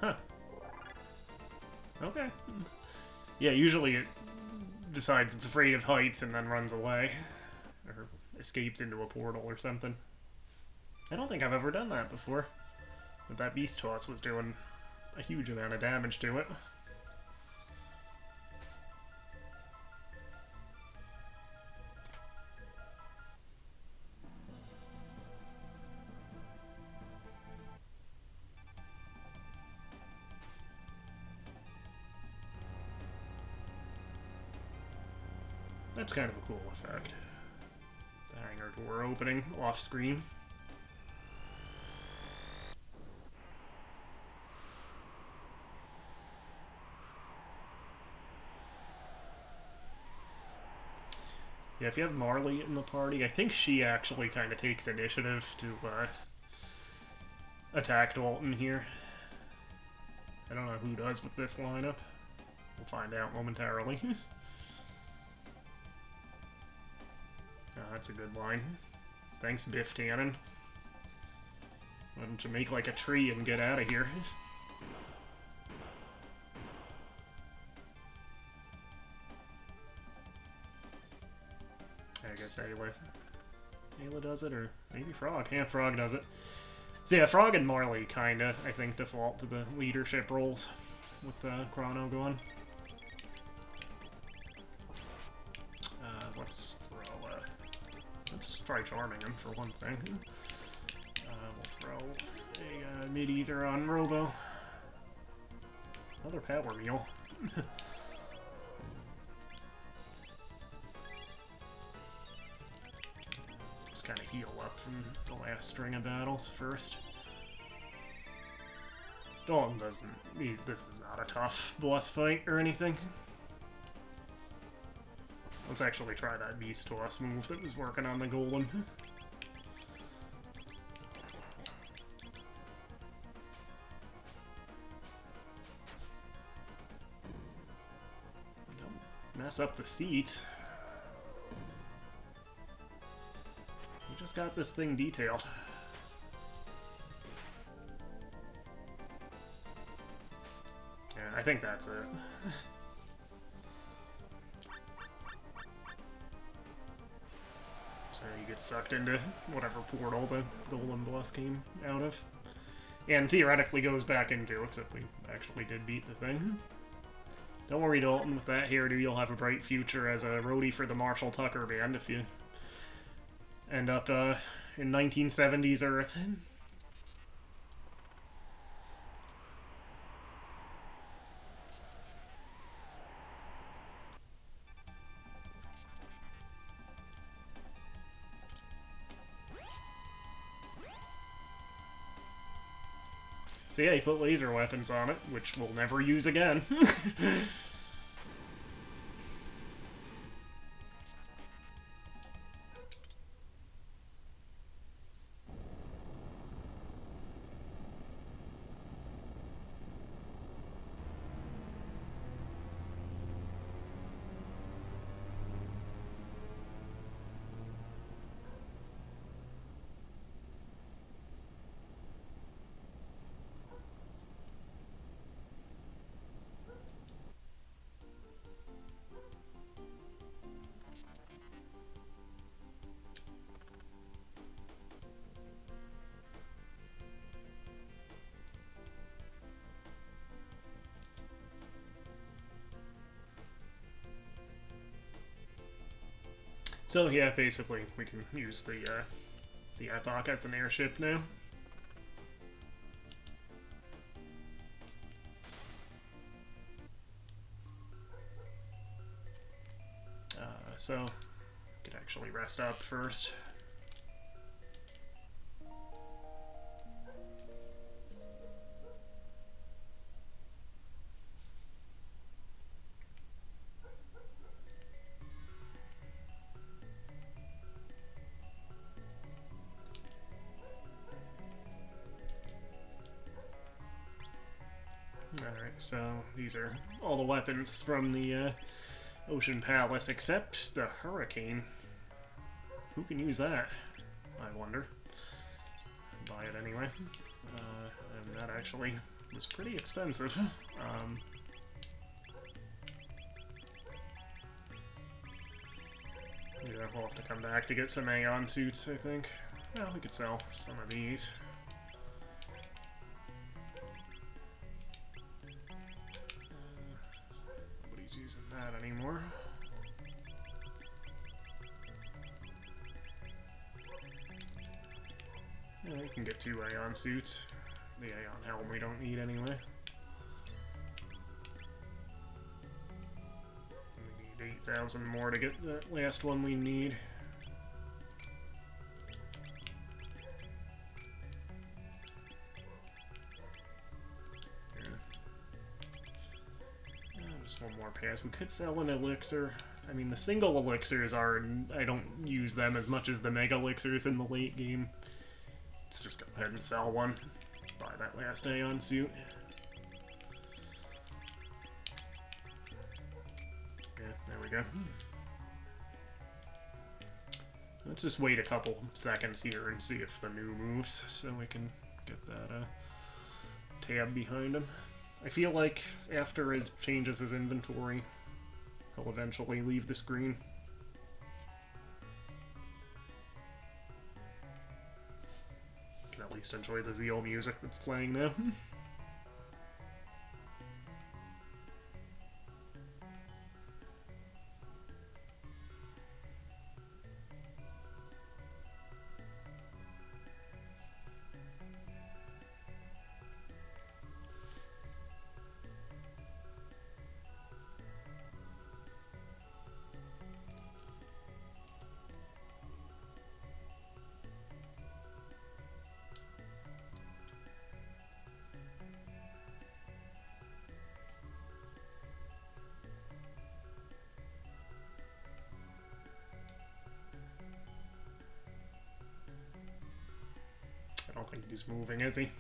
Huh. Okay. Yeah, usually it decides it's afraid of heights and then runs away. Or escapes into a portal or something. I don't think I've ever done that before. But that Beast Toss was doing a huge amount of damage to it. That's kind of a cool effect. The hangar door opening off screen. Yeah, if you have Marley in the party, I think she actually kind of takes initiative to attack Dalton here. I don't know who does with this lineup. We'll find out momentarily. Oh, that's a good line. Thanks, Biff Tannen. Why don't you make like a tree and get out of here? I guess Ayla does it, or maybe Frog. Yeah, Frog does it. So yeah, Frog and Marley kinda, I think, default to the leadership roles with Chrono going. Let's try charming him for one thing. We'll throw a mid-ether on Robo. Another power meal. just kind of heal up from the last string of battles first. Dalton doesn't... This is not a tough boss fight or anything. Let's actually try that Beast Toss move that was working on the Golem. Don't mess up the seat. We just got this thing detailed. Yeah, I think that's it. So you get sucked into whatever portal the Golem boss came out of. And theoretically goes back into, except we actually did beat the thing. Don't worry, Dalton, with that hairdo you'll have a bright future as a roadie for the Marshall Tucker Band if you end up in 1970s Earth. So yeah, he put laser weapons on it, which we'll never use again. So yeah, basically we can use the Epoch as an airship now. So we could actually rest up first. Alright, so these are all the weapons from the Ocean Palace, except the Hurricane. Who can use that? I wonder. Buy it anyway. And that actually was pretty expensive. Yeah, we'll have to come back to get some Aeon suits, I think. Well, we could sell some of these. Nobody's using that anymore. Yeah, we can get 2 Aeon suits. The Aeon helm we don't need anyway. We need 8,000 more to get that last one we need. Just one more pass. We could sell an elixir. I mean, the single elixirs are... I don't use them as much as the mega elixirs in the late game. Let's just go ahead and sell one. Buy that last Aeon suit. Yeah, there we go. Let's just wait a couple seconds here and see if the new moves, so we can get that tab behind him. I feel like after it changes his inventory, he'll eventually leave the screen. Can at least enjoy the Zeal music that's playing now. think he's moving, is he?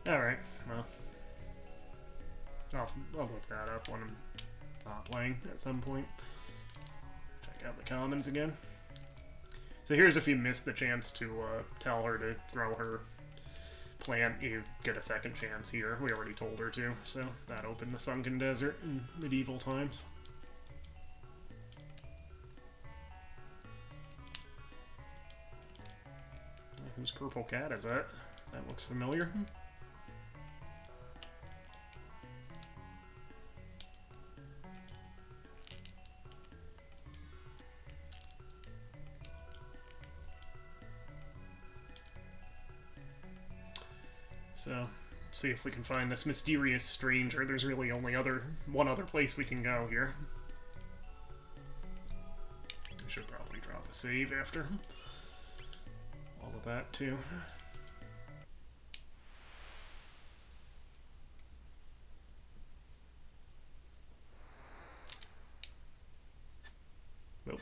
Alright, well. I'll look that up when I'm not playing at some point. Check out the commons again. So here's if you missed the chance to tell her to throw her plant, you get a second chance here. We already told her to, so that opened the Sunken Desert in medieval times. Whose purple cat is that? That looks familiar. So, see if we can find this mysterious stranger. There's really only one other place we can go here. I should probably drop a save after all of that, too. Nope.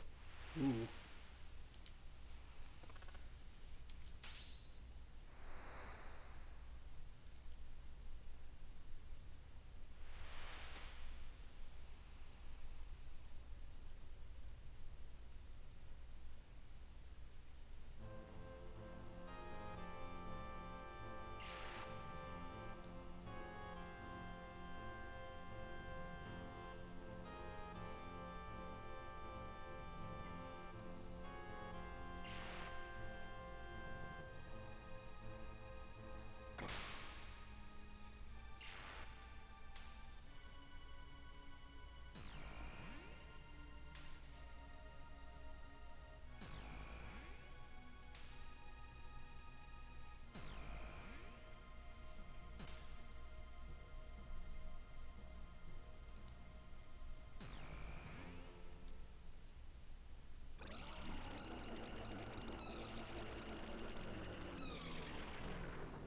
Ooh.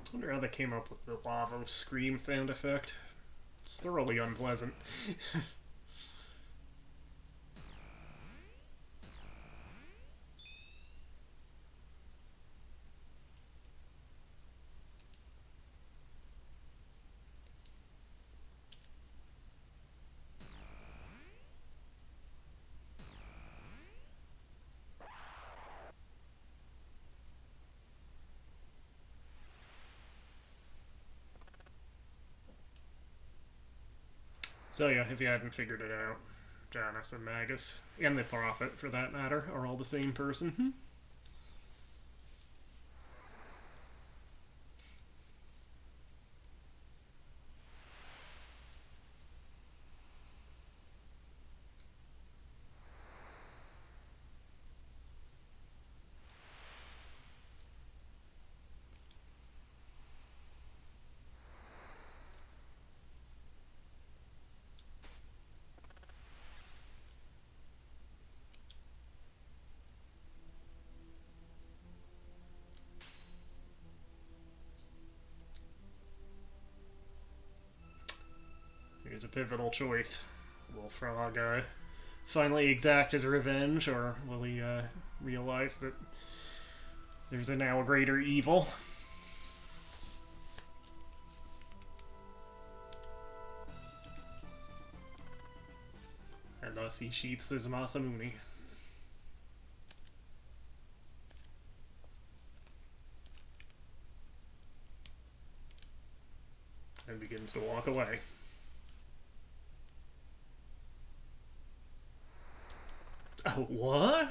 I wonder how they came up with the lava scream sound effect. It's thoroughly unpleasant. So yeah, if you hadn't figured it out, Janus and Magus, and the Prophet for that matter, are all the same person. Here's a pivotal choice. Will Frog finally exact his revenge, or will he realize that there's now a greater evil? And thus he sheaths his Masamune. And begins to walk away. Oh, what?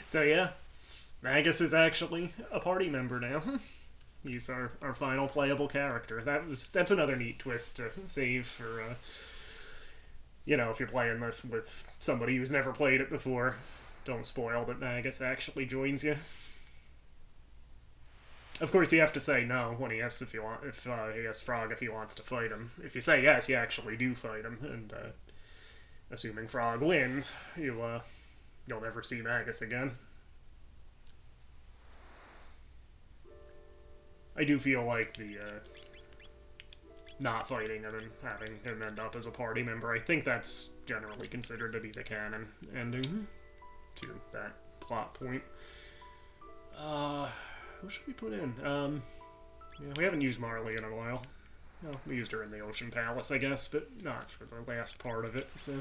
So yeah, Magus is actually a party member now. He's our final playable character. That's another neat twist to save for, you know, if you're playing this with somebody who's never played it before. Don't spoil that Magus actually joins you. Of course, you have to say no when he asks if he asks Frog if he wants to fight him. If you say yes, you actually do fight him, and assuming Frog wins, you'll never see Magus again. I do feel like not fighting and then having him end up as a party member. I think that's generally considered to be the canon ending to that plot point. What should we put in? Yeah, we haven't used Marley in a while. Well, we used her in the Ocean Palace, I guess, but not for the last part of it, so...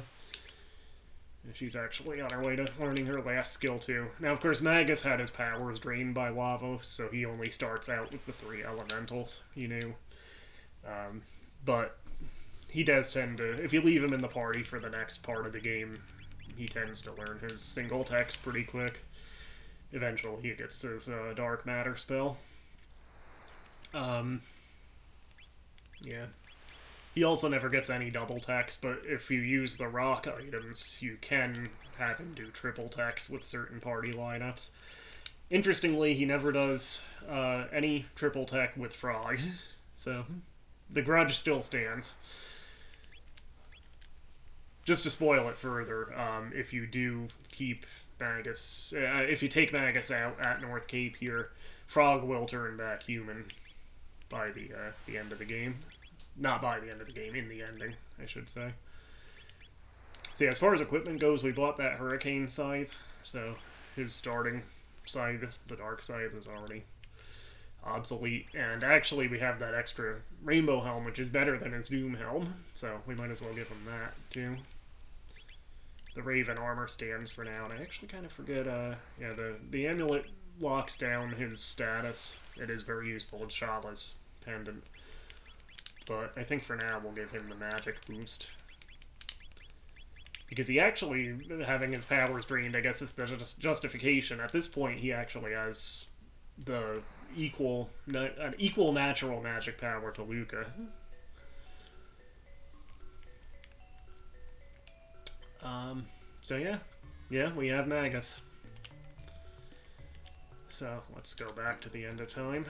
She's actually on her way to learning her last skill, too. Now, of course, Magus had his powers drained by Lavos, so he only starts out with the 3 elementals, you knew. But he does tend to... If you leave him in the party for the next part of the game, he tends to learn his single text pretty quick. Eventually, he gets his Dark Matter spell. Yeah. He also never gets any double text, but if you use the rock items, you can have him do triple text with certain party lineups. Interestingly, he never does any triple tech with Frog, so the grudge still stands. Just to spoil it further, if you do keep Magus, if you take Magus out at North Cape here, Frog will turn back human by the end of the game. Not by the end of the game, in the ending, I should say. See, as far as equipment goes, we bought that Hurricane Scythe, so his starting scythe, the Dark Scythe, is already obsolete. And actually, we have that extra Rainbow Helm, which is better than his Doom Helm, so we might as well give him that, too. The Raven armor stands for now, and I actually kind of forget, yeah, the amulet locks down his status. It is very useful. It's Shala's pendant. But I think for now we'll give him the magic boost. Because he actually, having his powers drained, I guess is the justification. At this point, he actually has the an equal natural magic power to Luca. So yeah, we have Magus. So let's go back to the end of time.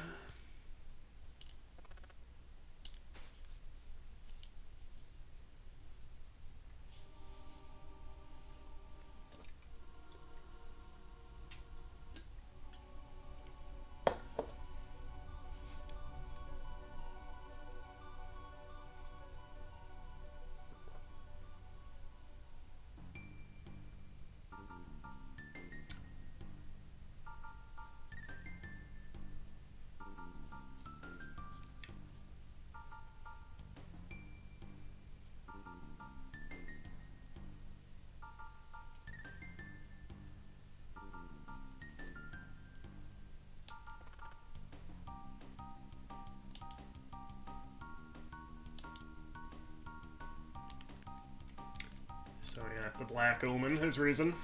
So yeah, the Black Omen has risen.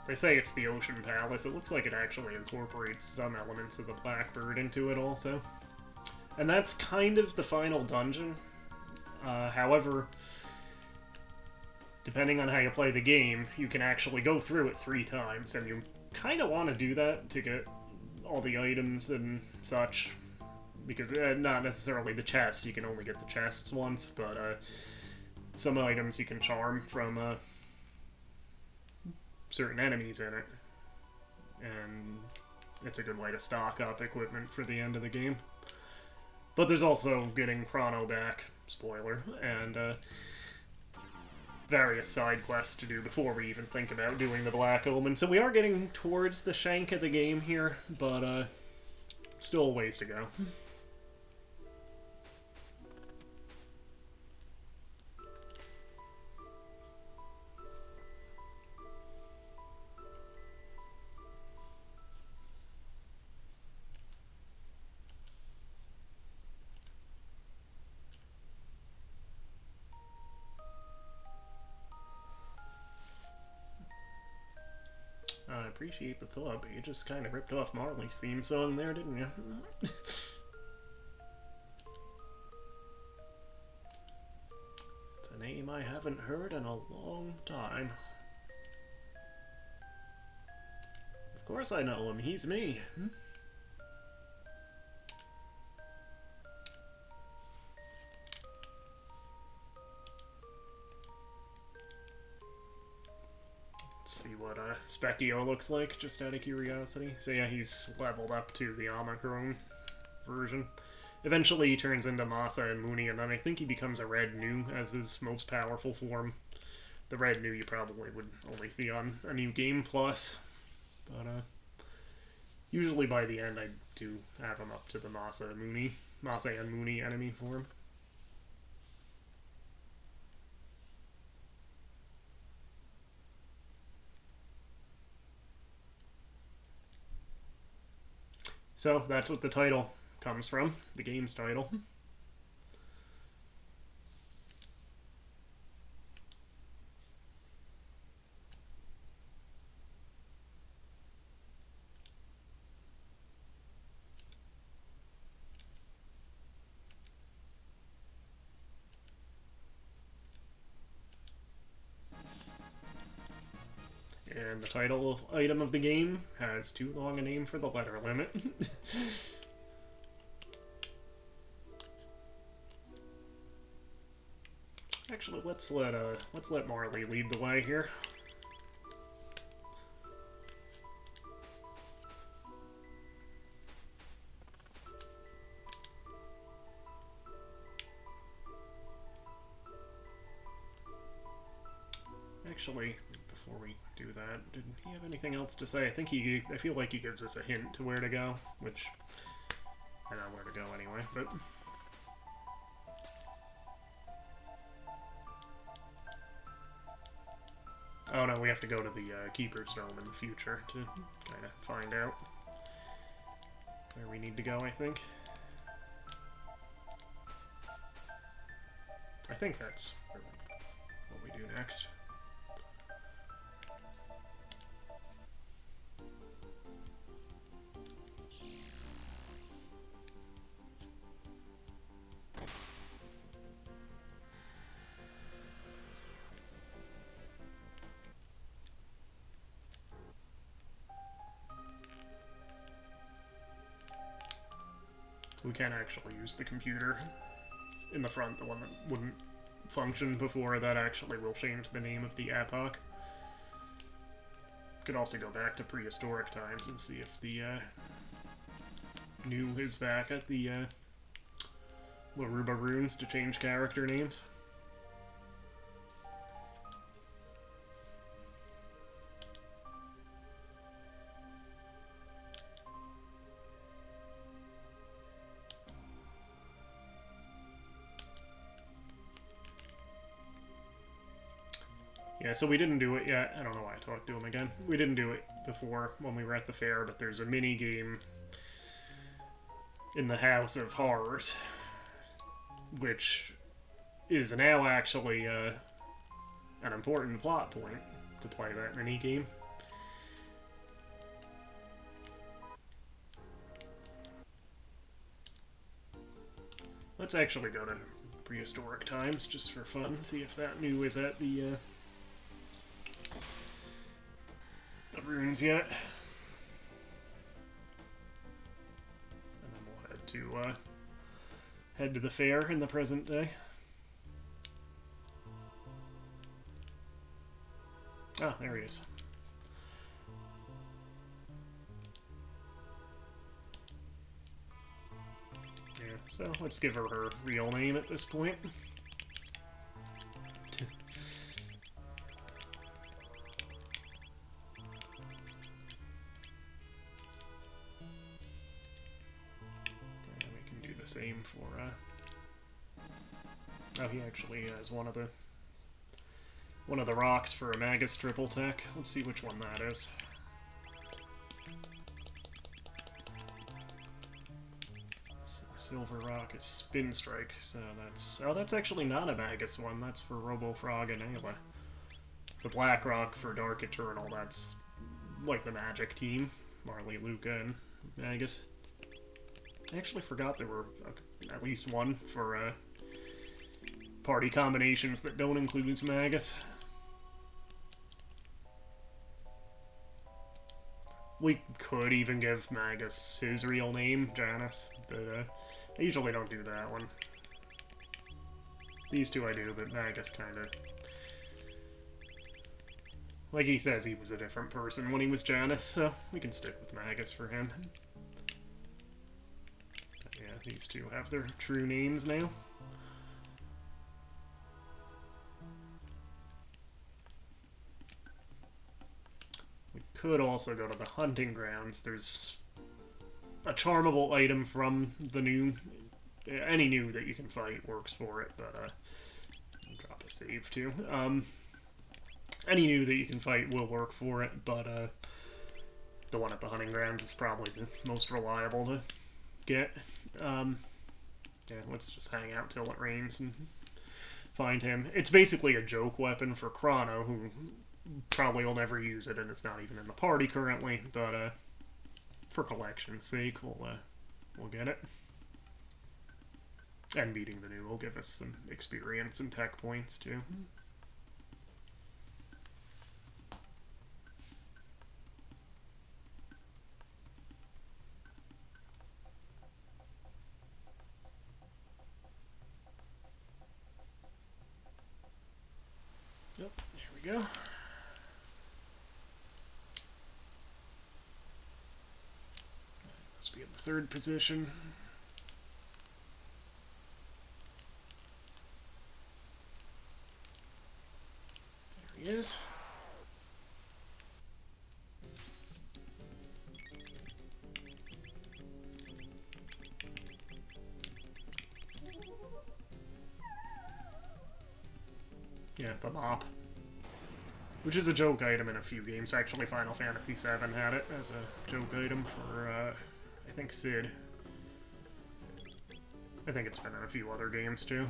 They say it's the Ocean Palace. It looks like it actually incorporates some elements of the Blackbird into it also. And that's kind of the final dungeon. However, depending on how you play the game, you can actually go through it 3 times, and you kind of want to do that to get all the items and such. Because not necessarily the chests, you can only get the chests once, but some items you can charm from certain enemies in it. And it's a good way to stock up equipment for the end of the game. But there's also getting Chrono back, spoiler, and various side quests to do before we even think about doing the Black Omen. So we are getting towards the shank of the game here, but still a ways to go. I appreciate the thought, but you just kind of ripped off Marley's theme song there, didn't you? It's a name I haven't heard in a long time. Of course I know him, he's me. See what Specchio looks like, just out of curiosity. So yeah, he's leveled up to the Omicron version. Eventually he turns into Masa and Mooney, and then I think he becomes a Red New as his most powerful form. The Red New you probably would only see on a New Game Plus. But, usually by the end I do have him up to the Masa and Mooney enemy form. So, that's what the title comes from, the game's title. And the title item of the game has too long a name for the letter limit. Actually, let's let Marley lead the way here. Actually, before we do that, did he have anything else to say? I feel like he gives us a hint to where to go, which I don't know where to go anyway, but oh no, we have to go to the Keeper's Dome in the future to kind of find out where we need to go, I think. I think that's what we do next. We can actually use the computer in the front, the one that wouldn't function before. That actually will change the name of the epoch. Could also go back to prehistoric times and see if the new is back at the Laruba runes to change character names. Yeah, so we didn't do it yet. I don't know why I talked to him again. We didn't do it before when we were at the fair, but there's a mini game in the House of Horrors, which is now actually an important plot point to play that mini game. Let's actually go to prehistoric times just for fun, see if that new is at the runes yet. And then we'll head to the fair in the present day. Oh, there he is. Yeah, so let's give her real name at this point. Same for oh, he actually has one of the rocks for a Magus triple tech. Let's see which one that is. So Silver Rock is Spin Strike, so that's actually not a Magus one, that's for Robo Frog and Ayla. The Black Rock for Dark Eternal, that's like the Magic team, Marley, Luca, and Magus. I actually forgot there were at least one for party combinations that don't include Magus. We could even give Magus his real name, Janus, but I usually don't do that one. These two I do, but Magus kind of... Like he says, he was a different person when he was Janus, so we can stick with Magus for him. Yeah, these two have their true names now. We could also go to the hunting grounds. There's a charmable item from the new... Any new that you can fight works for it, but I'll drop a save too. Any new that you can fight will work for it, but the one at the hunting grounds is probably the most reliable to get. Yeah, let's just hang out till it rains and find him. It's basically a joke weapon for CHRONO, who probably will never use it, and it's not even in the party currently, but for collection's sake, we'll get it. And beating the new will give us some experience and tech points, too. Yep, there we go. Must be in the third position. There he is. Yeah, the mop. Which is a joke item in a few games. Actually, Final Fantasy VII had it as a joke item for, I think, Sid. I think it's been in a few other games, too.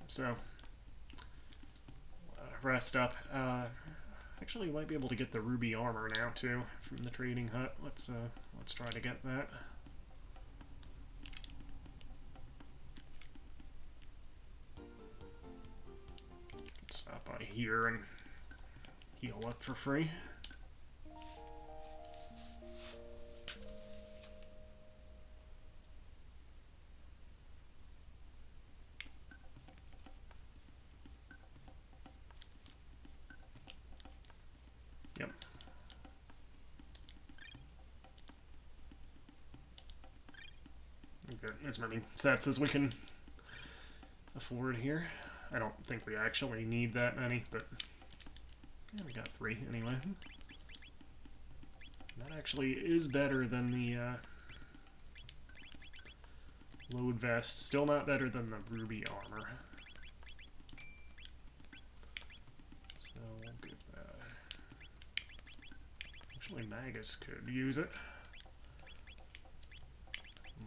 So, rest up. Actually, you might be able to get the ruby armor now too from the trading hut. Let's try to get that. Stop by here and heal up for free. Yep. We've got as many sets as we can afford here. I don't think we actually need that many, but yeah, we got 3 anyway. That actually is better than the load vest. Still not better than the ruby armor. So we'll get that. Actually, Magus could use it.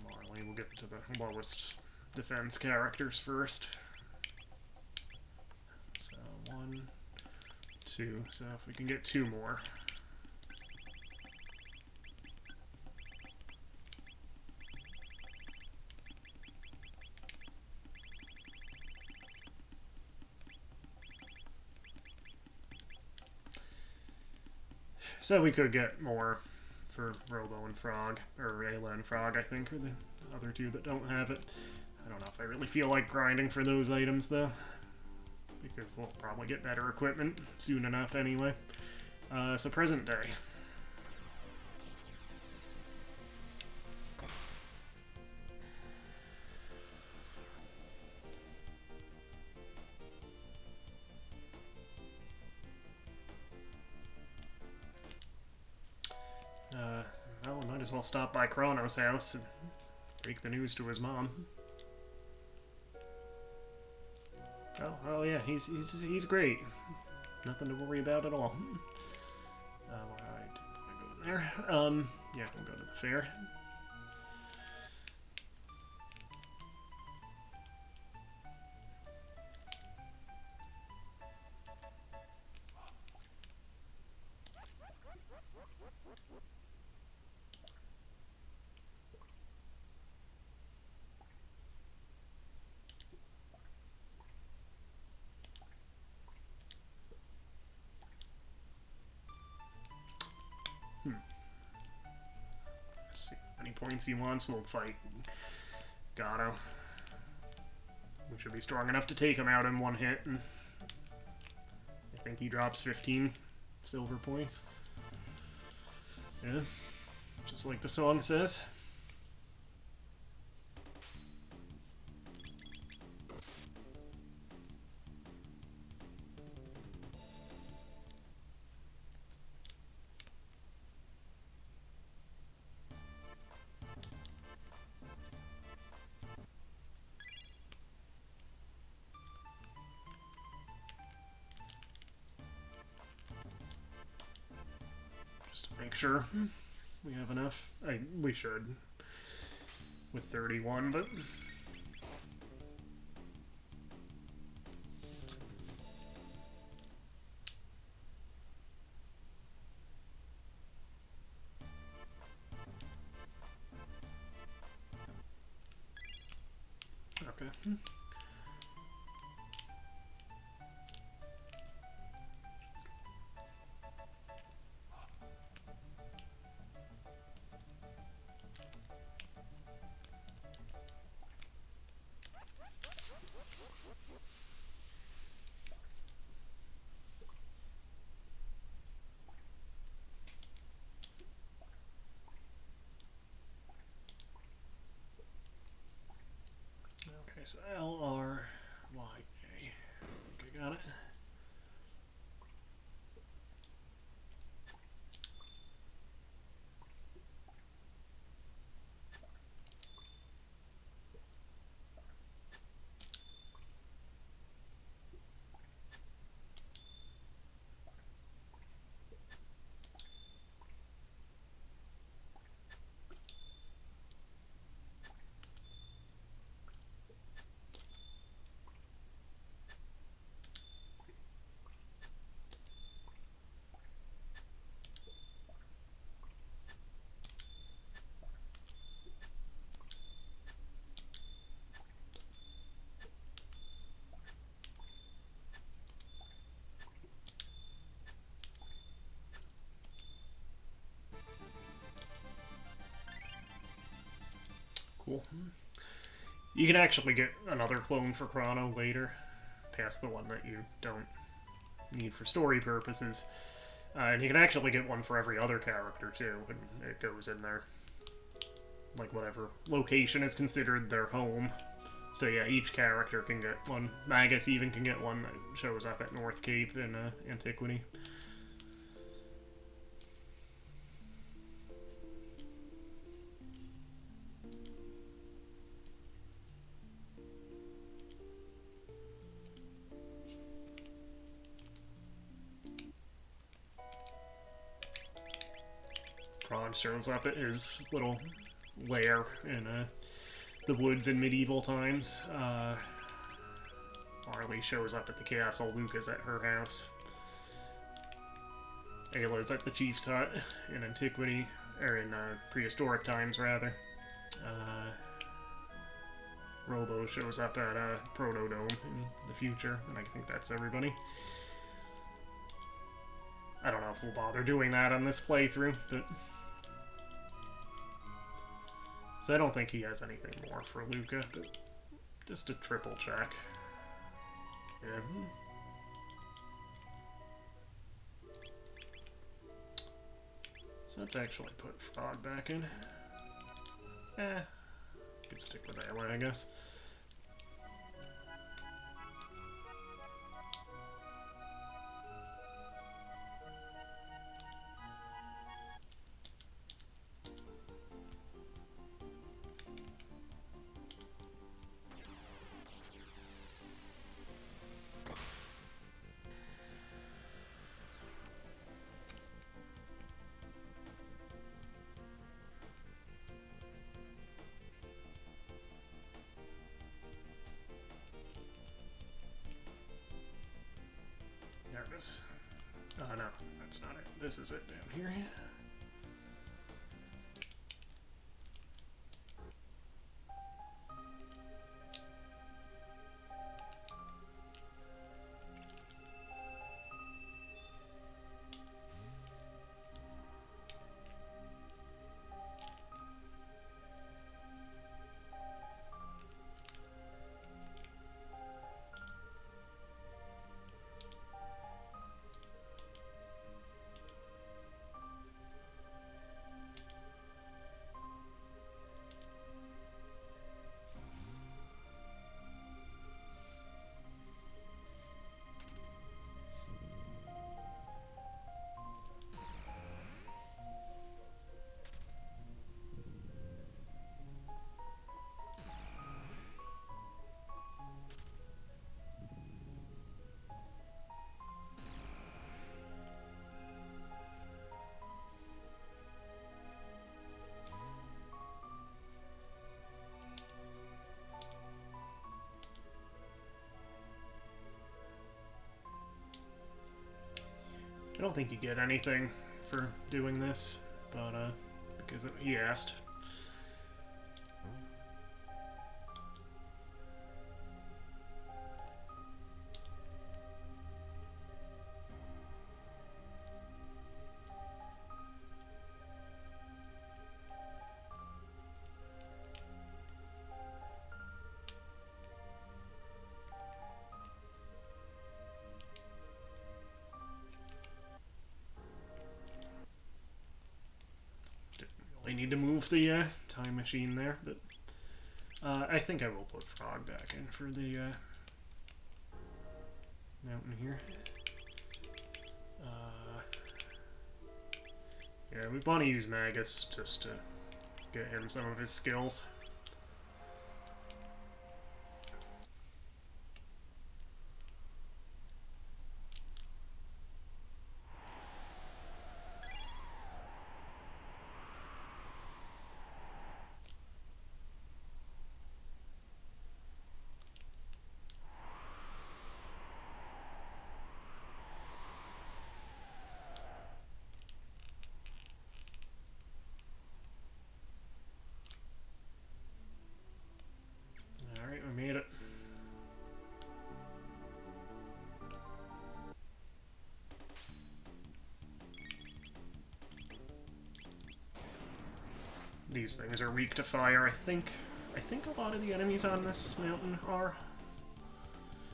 Marley, we'll get to the lowest defense characters first. So 1, 2. So if we can get 2 more. So we could get more for Robo and Frog, or Ayla and Frog, I think, are the other 2 that don't have it. I don't know if I really feel like grinding for those items, though, because we'll probably get better equipment soon enough anyway. So present day. Well, we might as well stop by CHRONO's house and break the news to his mom. Oh yeah, he's great. Nothing to worry about at all. Why did I go there? Yeah, we'll go to the fair. many points he wants. We'll fight Gato. We should be strong enough to take him out in one hit, and I think he drops 15 silver points. Yeah, just like the song says. Just to make sure we have enough. We should with 31, but okay. Okay, so LRYA. I think I got it. Cool. You can actually get another clone for CHRONO later, past the one that you don't need for story purposes. And you can actually get one for every other character, too, and it goes in there. Like, whatever location is considered their home. So yeah, each character can get one. Magus even can get one that shows up at North Cape in Antiquity. Franz shows up at his little lair in the woods in medieval times. Marley shows up at the castle. Luca's at her house. Ayla's at the chief's hut in antiquity, or in prehistoric times, rather. Robo shows up at Protodome in the future, and I think that's everybody. I don't know if we'll bother doing that on this playthrough, but... So I don't think he has anything more for Luca, but just a triple check. Yeah. So let's actually put Frog back in. Could stick with Ayla, I guess. There it is. Oh no, that's not it. This is it down here. don't think you get anything for doing this, but because he asked. We need to move the time machine there, but I think I will put Frog back in for the mountain here. Yeah, we want to use Magus just to get him some of his skills. Alright, we made it. These things are weak to fire, I think. I think a lot of the enemies on this mountain are.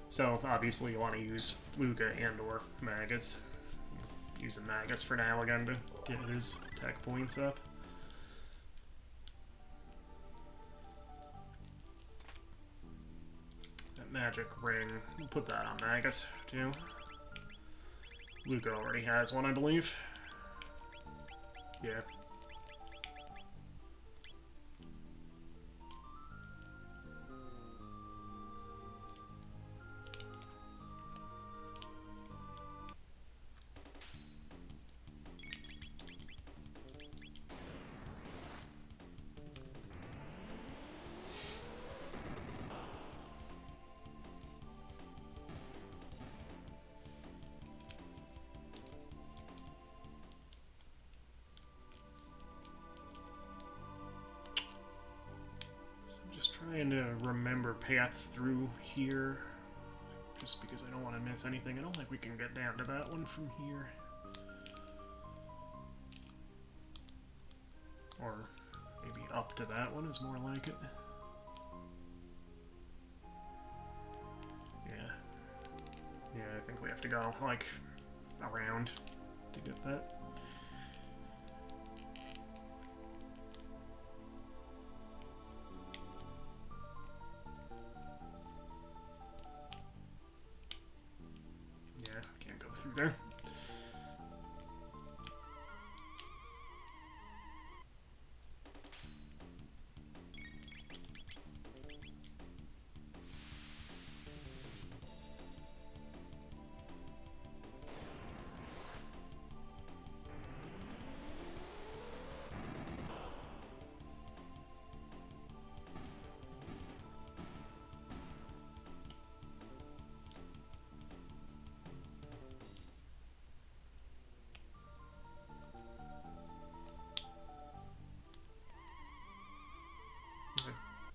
So, obviously you want to use Luga and or Magus. Using Magus for now again to get his tech points up. That magic ring, we'll put that on Magus too. Luga already has one, I believe. Yeah. Trying to remember paths through here, just because I don't want to miss anything. I don't think we can get down to that one from here. Or maybe up to that one is more like it. Yeah. Yeah, I think we have to go, like, around to get that. There.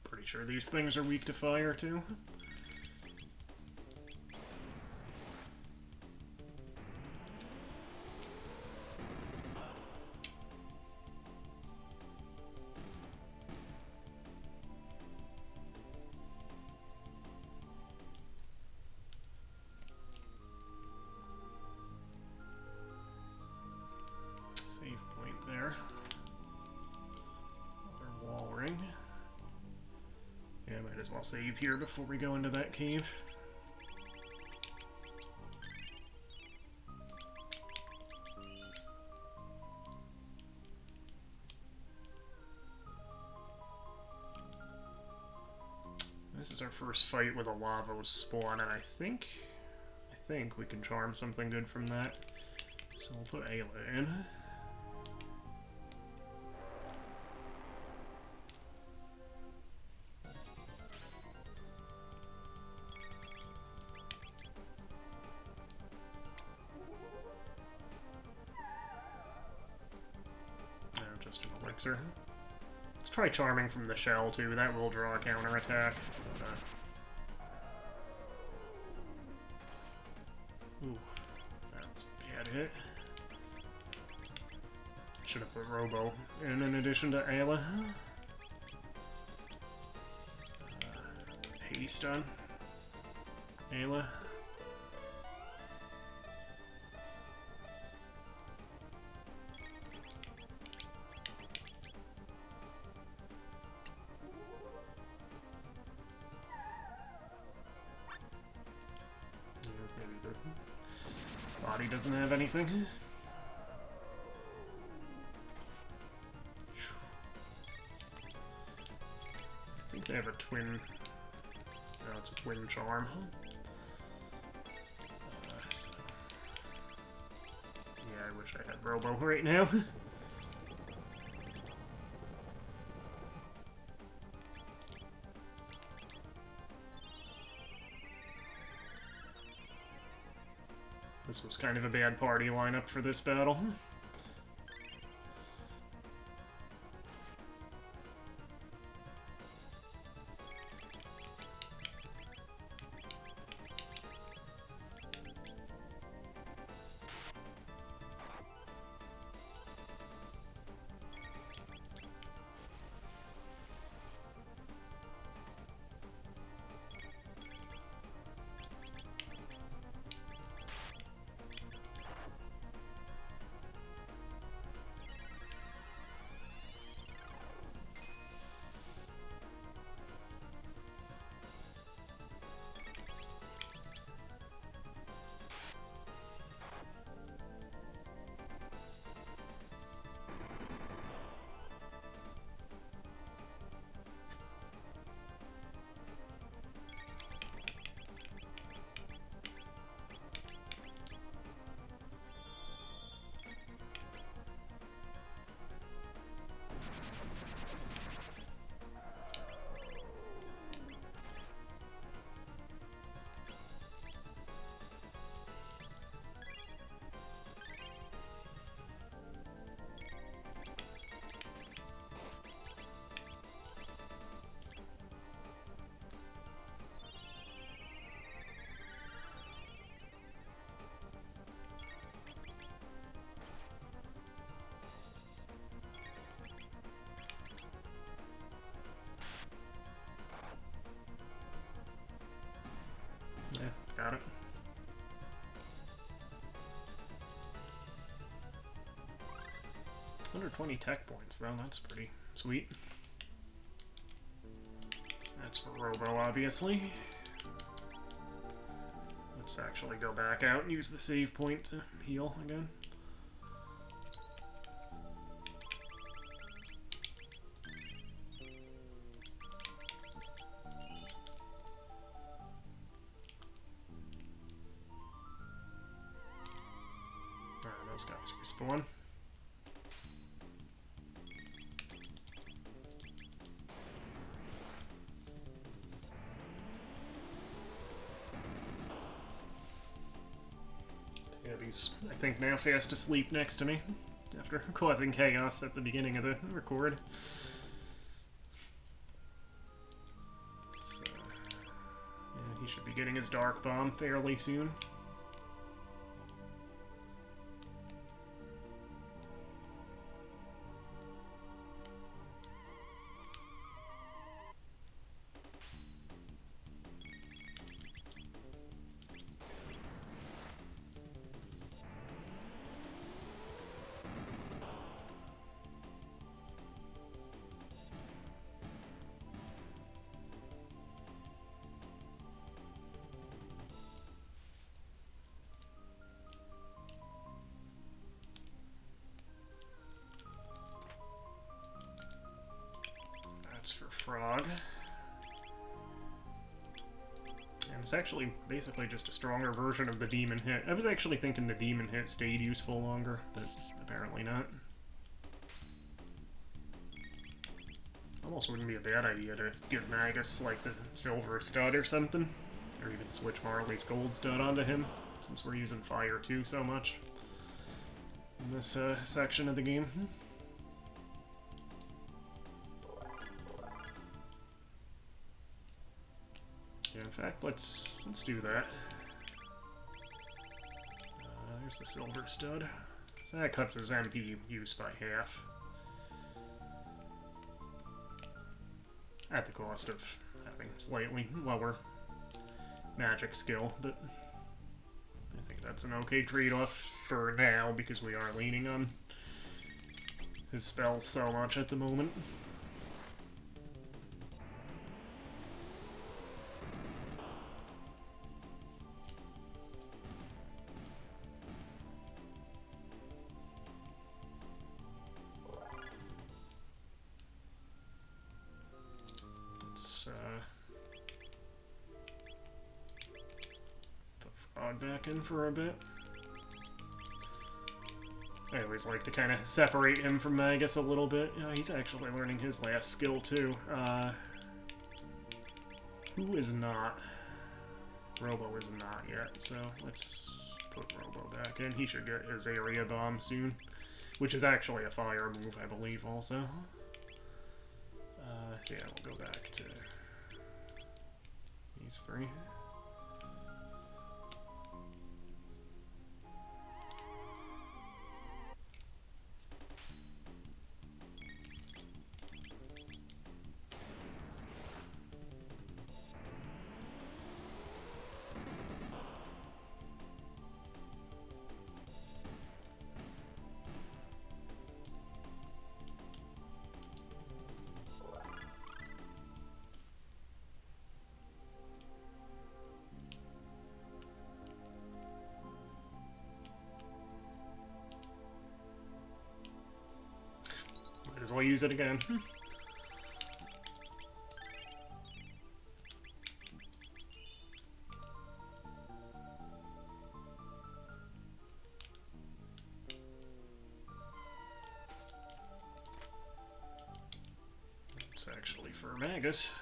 Pretty sure these things are weak to fire too. Save point there. Another wall ring. Yeah, might as well save here before we go into that cave. This is our first fight with a lava spawn, and I think we can charm something good from that. So we'll put Ayla in. elixir. Let's try Charming from the shell, too. That will draw a counterattack. Ooh, that was a bad hit. Should have put Robo in addition to Ayla. Haste on Ayla. Maybe the body doesn't have anything. I think they have a twin. No, it's a twin charm. So. Yeah, I wish I had Robo right now. This was kind of a bad party lineup for this battle. Yeah, got it. $120 tech points, though. That's pretty sweet. So that's for Robo, obviously. Let's actually go back out and use the save point to heal again. Those guys respawn. Yeah, he's, I think, now fast asleep next to me after causing chaos at the beginning of the record. So, yeah, he should be getting his Dark Bomb fairly soon. That's for Frog. And it's actually basically just a stronger version of the Demon Hit. I was actually thinking the Demon Hit stayed useful longer, but apparently not. Almost wouldn't be a bad idea to give Magus like the Silver Stud or something. Or even switch Marley's Gold Stud onto him, since we're using Fire 2 so much in this section of the game. in fact, let's do that. There's the silver stud. So that cuts his MP use by half. At the cost of having slightly lower magic skill, but I think that's an okay trade-off for now because we are leaning on his spells so much at the moment. Put Frog back in for a bit. I always like to kind of separate him from Magus a little bit. He's actually learning his last skill too. Who is not? Robo is not yet, so let's put Robo back in. He should get his area bomb soon, which is actually a fire move, I believe, also. Yeah, we'll go back to these three. Might as well use it again. It's actually for Magus.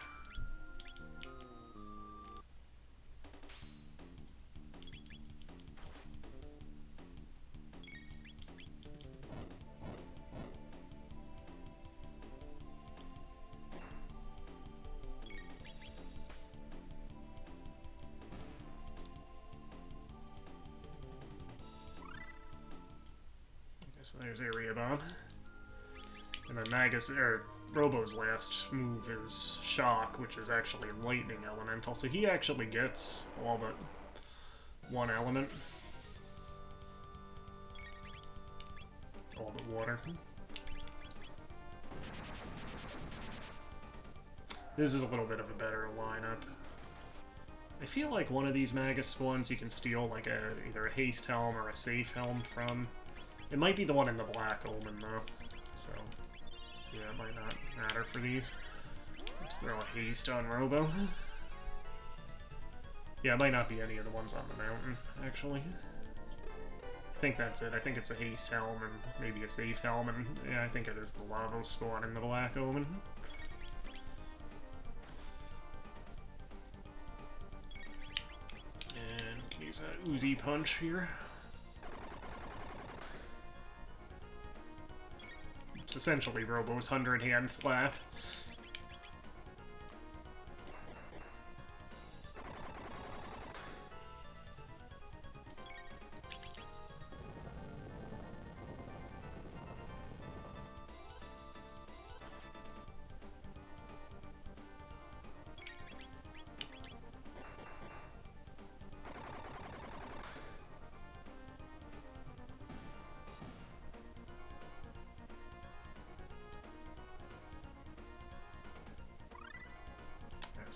So there's Area Bomb. And then Magus, or Robo's last move is Shock, which is actually Lightning Elemental. So he actually gets all but one element. All but water. This is a little bit of a better lineup. I feel like one of these Magus spawns you can steal like either a Haste Helm or a Safe Helm from. It might be the one in the Black Omen, though, so yeah, it might not matter for these. Let's throw a Haste on Robo. Yeah, it might not be any of the ones on the mountain, actually. I think that's it. I think it's a Haste Helm and maybe a Safe Helm, and yeah, I think it is the Lavo spawn in the Black Omen. And we can use that Uzi Punch here. It's essentially Robo's 100-hand slap.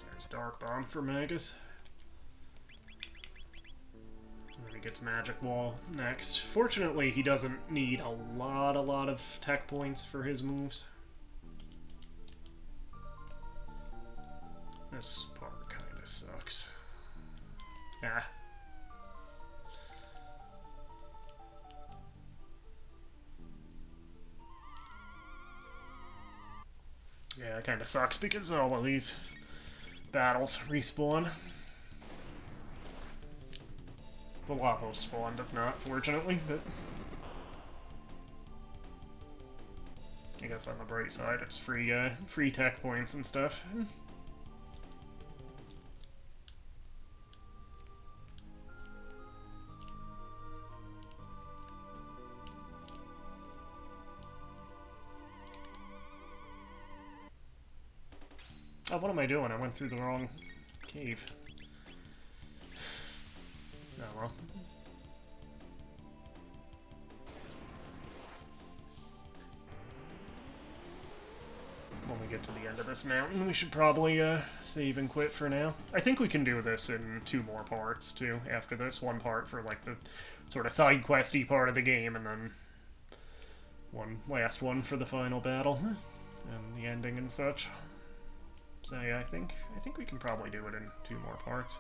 There's Dark Bomb for Magus. And then he gets Magic Wall next. Fortunately, he doesn't need a lot of tech points for his moves. This part kinda sucks. Yeah. Yeah, it kinda sucks because all of these battles respawn. The Lavo spawn does not, fortunately, but I guess on the bright side, it's free tech points and stuff. Oh, what am I doing? I went through the wrong cave. Oh well. When we get to the end of this mountain, we should probably save and quit for now. I think we can do this in 2 more parts, too, after this. 1 part for, like, the sort of side questy part of the game, and then one last one for the final battle, and the ending and such. So yeah, I think we can probably do it in 2 more parts.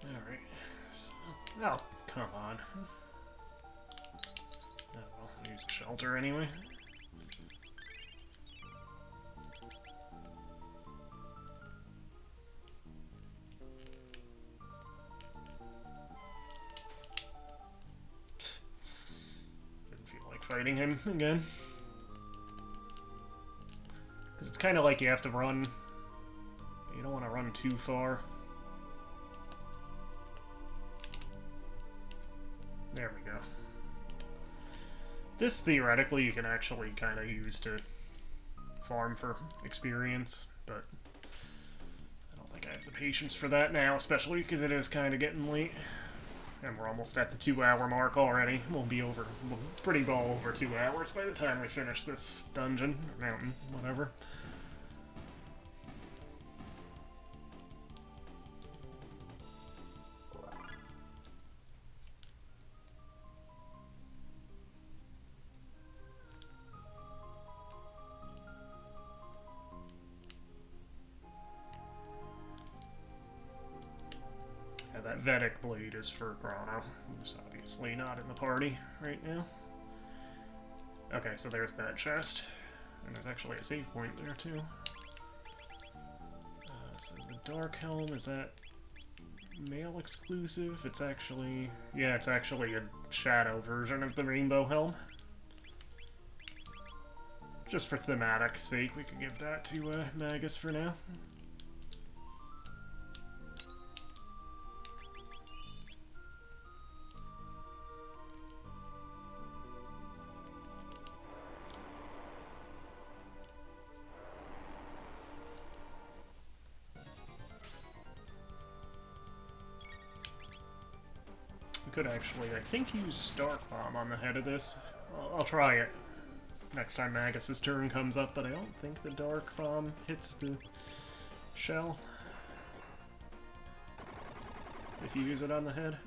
Alright, so... Oh, come on. Oh, well, use a shelter anyway. Didn't feel like fighting him again. Because it's kind of like you have to run... You don't want to run too far. There we go. This, theoretically, you can actually kind of use to farm for experience, but I don't think I have the patience for that now, especially because it is kind of getting late. And we're almost at the 2-hour mark already. We'll be pretty well over 2 hours by the time we finish this dungeon, or mountain, whatever. That Vedic blade is for CHRONO, who's obviously not in the party right now. Okay, so there's that chest. And there's actually a save point there, too. So the Dark Helm, is that male exclusive? It's actually... Yeah, it's actually a shadow version of the Rainbow Helm. Just for thematic sake, we could give that to Magus for now. Could actually, I think, use Dark Bomb on the head of this. I'll try it next time Magus's turn comes up, but I don't think the Dark Bomb hits the shell if you use it on the head.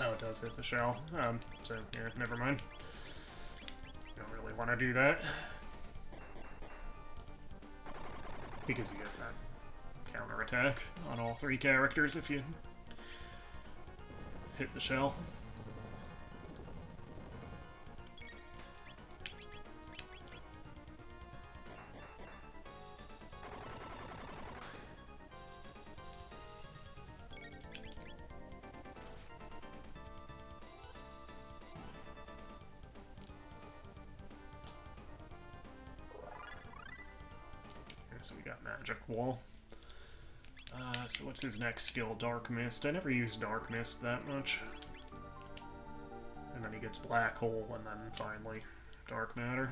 Oh, it does hit the shell. So, yeah, never mind. Don't really want to do that. Because you get that counterattack on all 3 characters if you hit the shell. So we got Magic Wall. So what's his next skill? Dark Mist. I never used Dark Mist that much. And then he gets Black Hole, and then finally Dark Matter.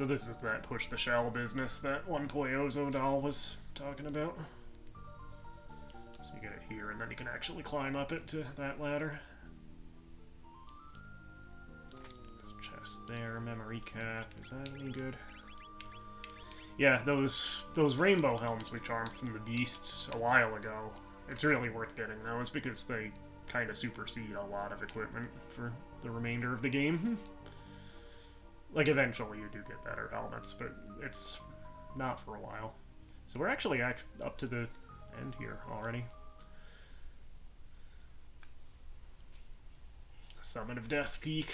So this is that push the shell business that one Poyozo doll was talking about. So you get it here, and then you can actually climb up it to that ladder. Chest there, memory cap. Is that any good? Yeah, those rainbow helms we charmed from the beasts a while ago. It's really worth getting those because they kind of supersede a lot of equipment for the remainder of the game. Like, eventually you do get better helmets, but it's not for a while. So we're actually up to the end here already. Summit of Death Peak.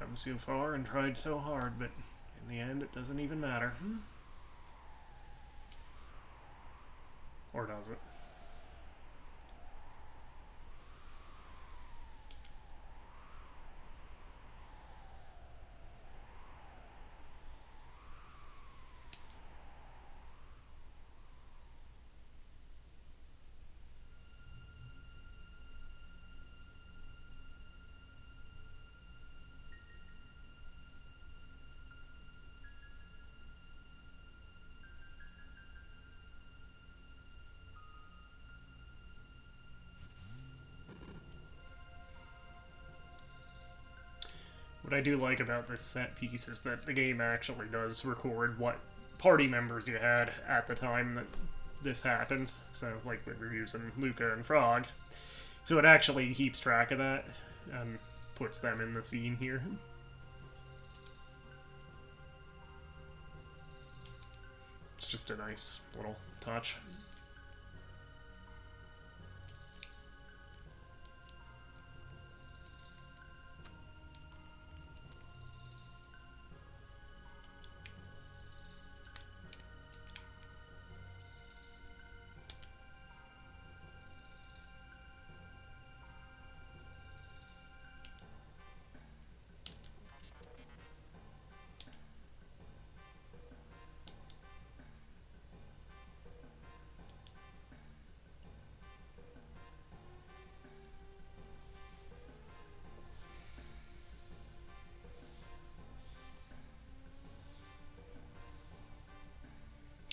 Come so far and tried so hard, but in the end it doesn't even matter. Or does it? What I do like about this set piece is that the game actually does record what party members you had at the time that this happened. So, like, we're using Luca and Frog. So it actually keeps track of that and puts them in the scene here. It's just a nice little touch.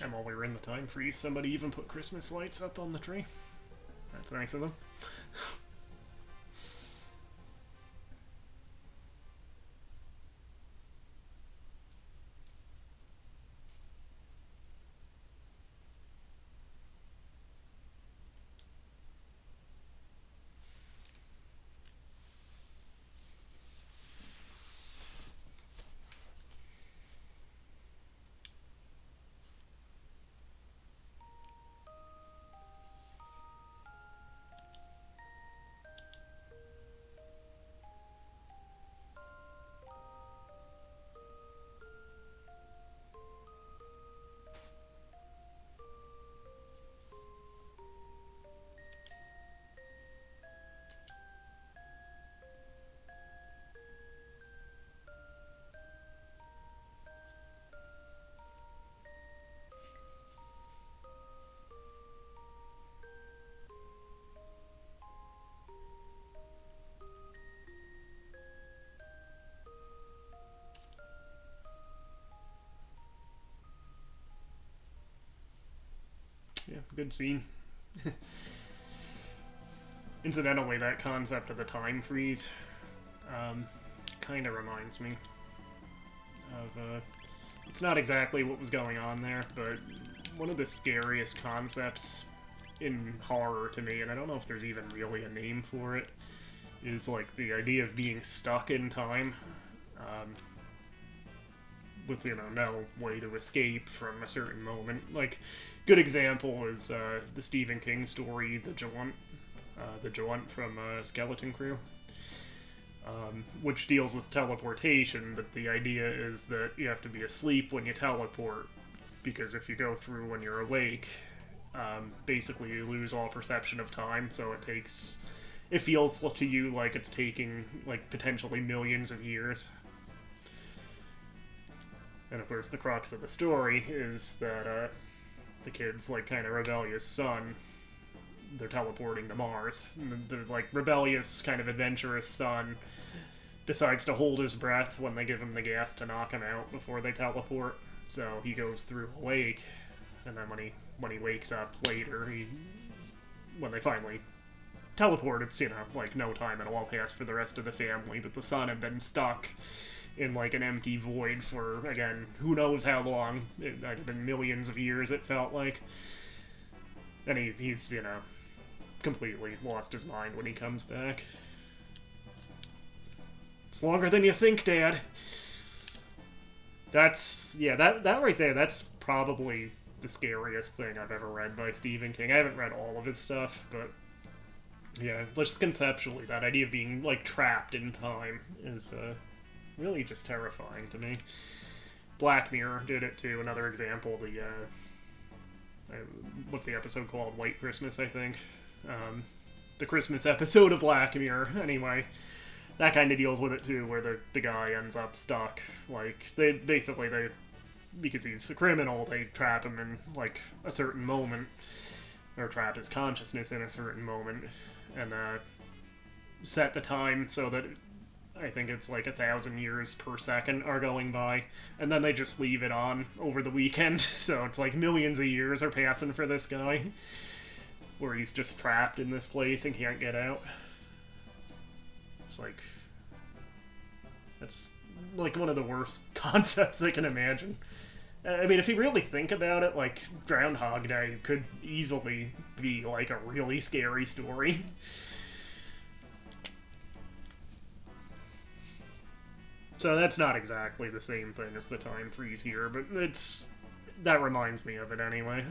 And while we were in the time freeze, somebody even put Christmas lights up on the tree. That's nice of them. Yeah, good scene. Incidentally, that concept of the time freeze kind of reminds me of, it's not exactly what was going on there, but one of the scariest concepts in horror to me, and I don't know if there's even really a name for it, is like the idea of being stuck in time. With, you know, no way to escape from a certain moment. Like, good example is the Stephen King story, The Jaunt. the Jaunt from Skeleton Crew, which deals with teleportation, but the idea is that you have to be asleep when you teleport, because if you go through when you're awake, basically you lose all perception of time, so it feels to you like it's taking, like, potentially millions of years. And of course the crux of the story is that the kid's, like, kind of rebellious son, they're teleporting to Mars. And the like, rebellious, kind of adventurous son decides to hold his breath when they give him the gas to knock him out before they teleport. So he goes through awake, and then when he wakes up later, when they finally teleport, it's, like, no time at all passed for the rest of the family, but the son had been stuck in, like, an empty void for, again, who knows how long. It had been millions of years, it felt like. And he's, completely lost his mind when he comes back. It's longer than you think, Dad. That right there, that's probably the scariest thing I've ever read by Stephen King. I haven't read all of his stuff, but yeah, just conceptually, that idea of being, like, trapped in time is really just terrifying to me. Black Mirror did it too. Another example, what's the episode called? White Christmas, I think. The Christmas episode of Black Mirror. Anyway, that kind of deals with it too, where the guy ends up stuck. Like, they because he's a criminal, they trap him in, like, a certain moment, or trap his consciousness in a certain moment, and set the time so that I think it's like 1,000 years per second are going by, and then they just leave it on over the weekend, so it's like millions of years are passing for this guy, where he's just trapped in this place and can't get out. It's like, that's like one of the worst concepts I can imagine. I mean, if you really think about it, like, Groundhog Day could easily be, like, a really scary story. So that's not exactly the same thing as the time freeze here, but that reminds me of it anyway.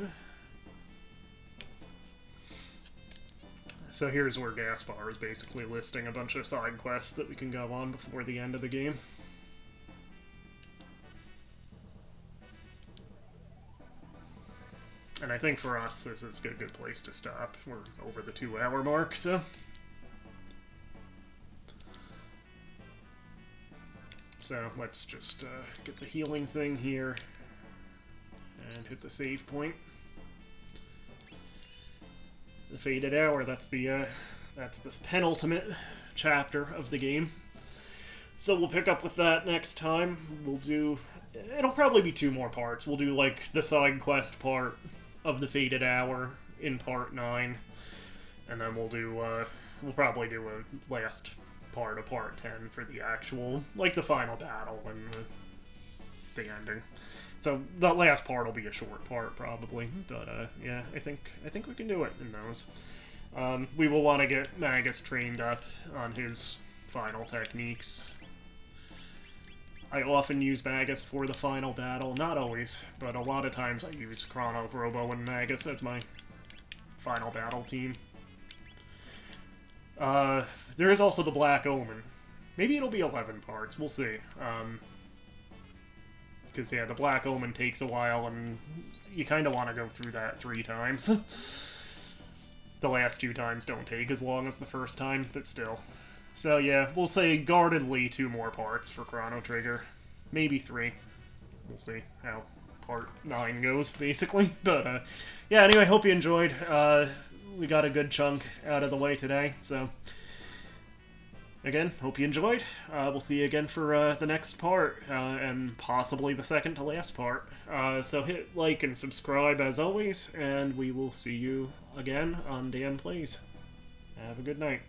So here's where Gaspar is basically listing a bunch of side quests that we can go on before the end of the game. And I think for us, this is a good place to stop. We're over the 2-hour mark, so... So let's just get the healing thing here, and hit the save point. The Faded Hour, that's this penultimate chapter of the game. So we'll pick up with that next time. It'll probably be 2 more parts. We'll do, like, the side quest part of the Faded Hour in part 9, and then we'll probably do a last part of part 10 for the actual, like, the final battle and the ending. So the last part will be a short part probably, but yeah, I think we can do it in those. We will want to get Magus trained up on his final techniques. I often use Magus for the final battle, not always, but a lot of times I use Chrono, Robo, and Magus as my final battle team. There is also the Black Omen. Maybe it'll be 11 parts, we'll see. Because, yeah, the Black Omen takes a while, and you kind of want to go through that 3 times. The last 2 times don't take as long as the first time, but still. So, yeah, we'll say guardedly 2 more parts for Chrono Trigger. Maybe 3. We'll see how part 9 goes, basically. But, yeah, anyway, hope you enjoyed. We got a good chunk out of the way today, so... Again, hope you enjoyed. We'll see you again for the next part, and possibly the second to last part. So hit like and subscribe as always, and we will see you again on Dan Plays. Have a good night.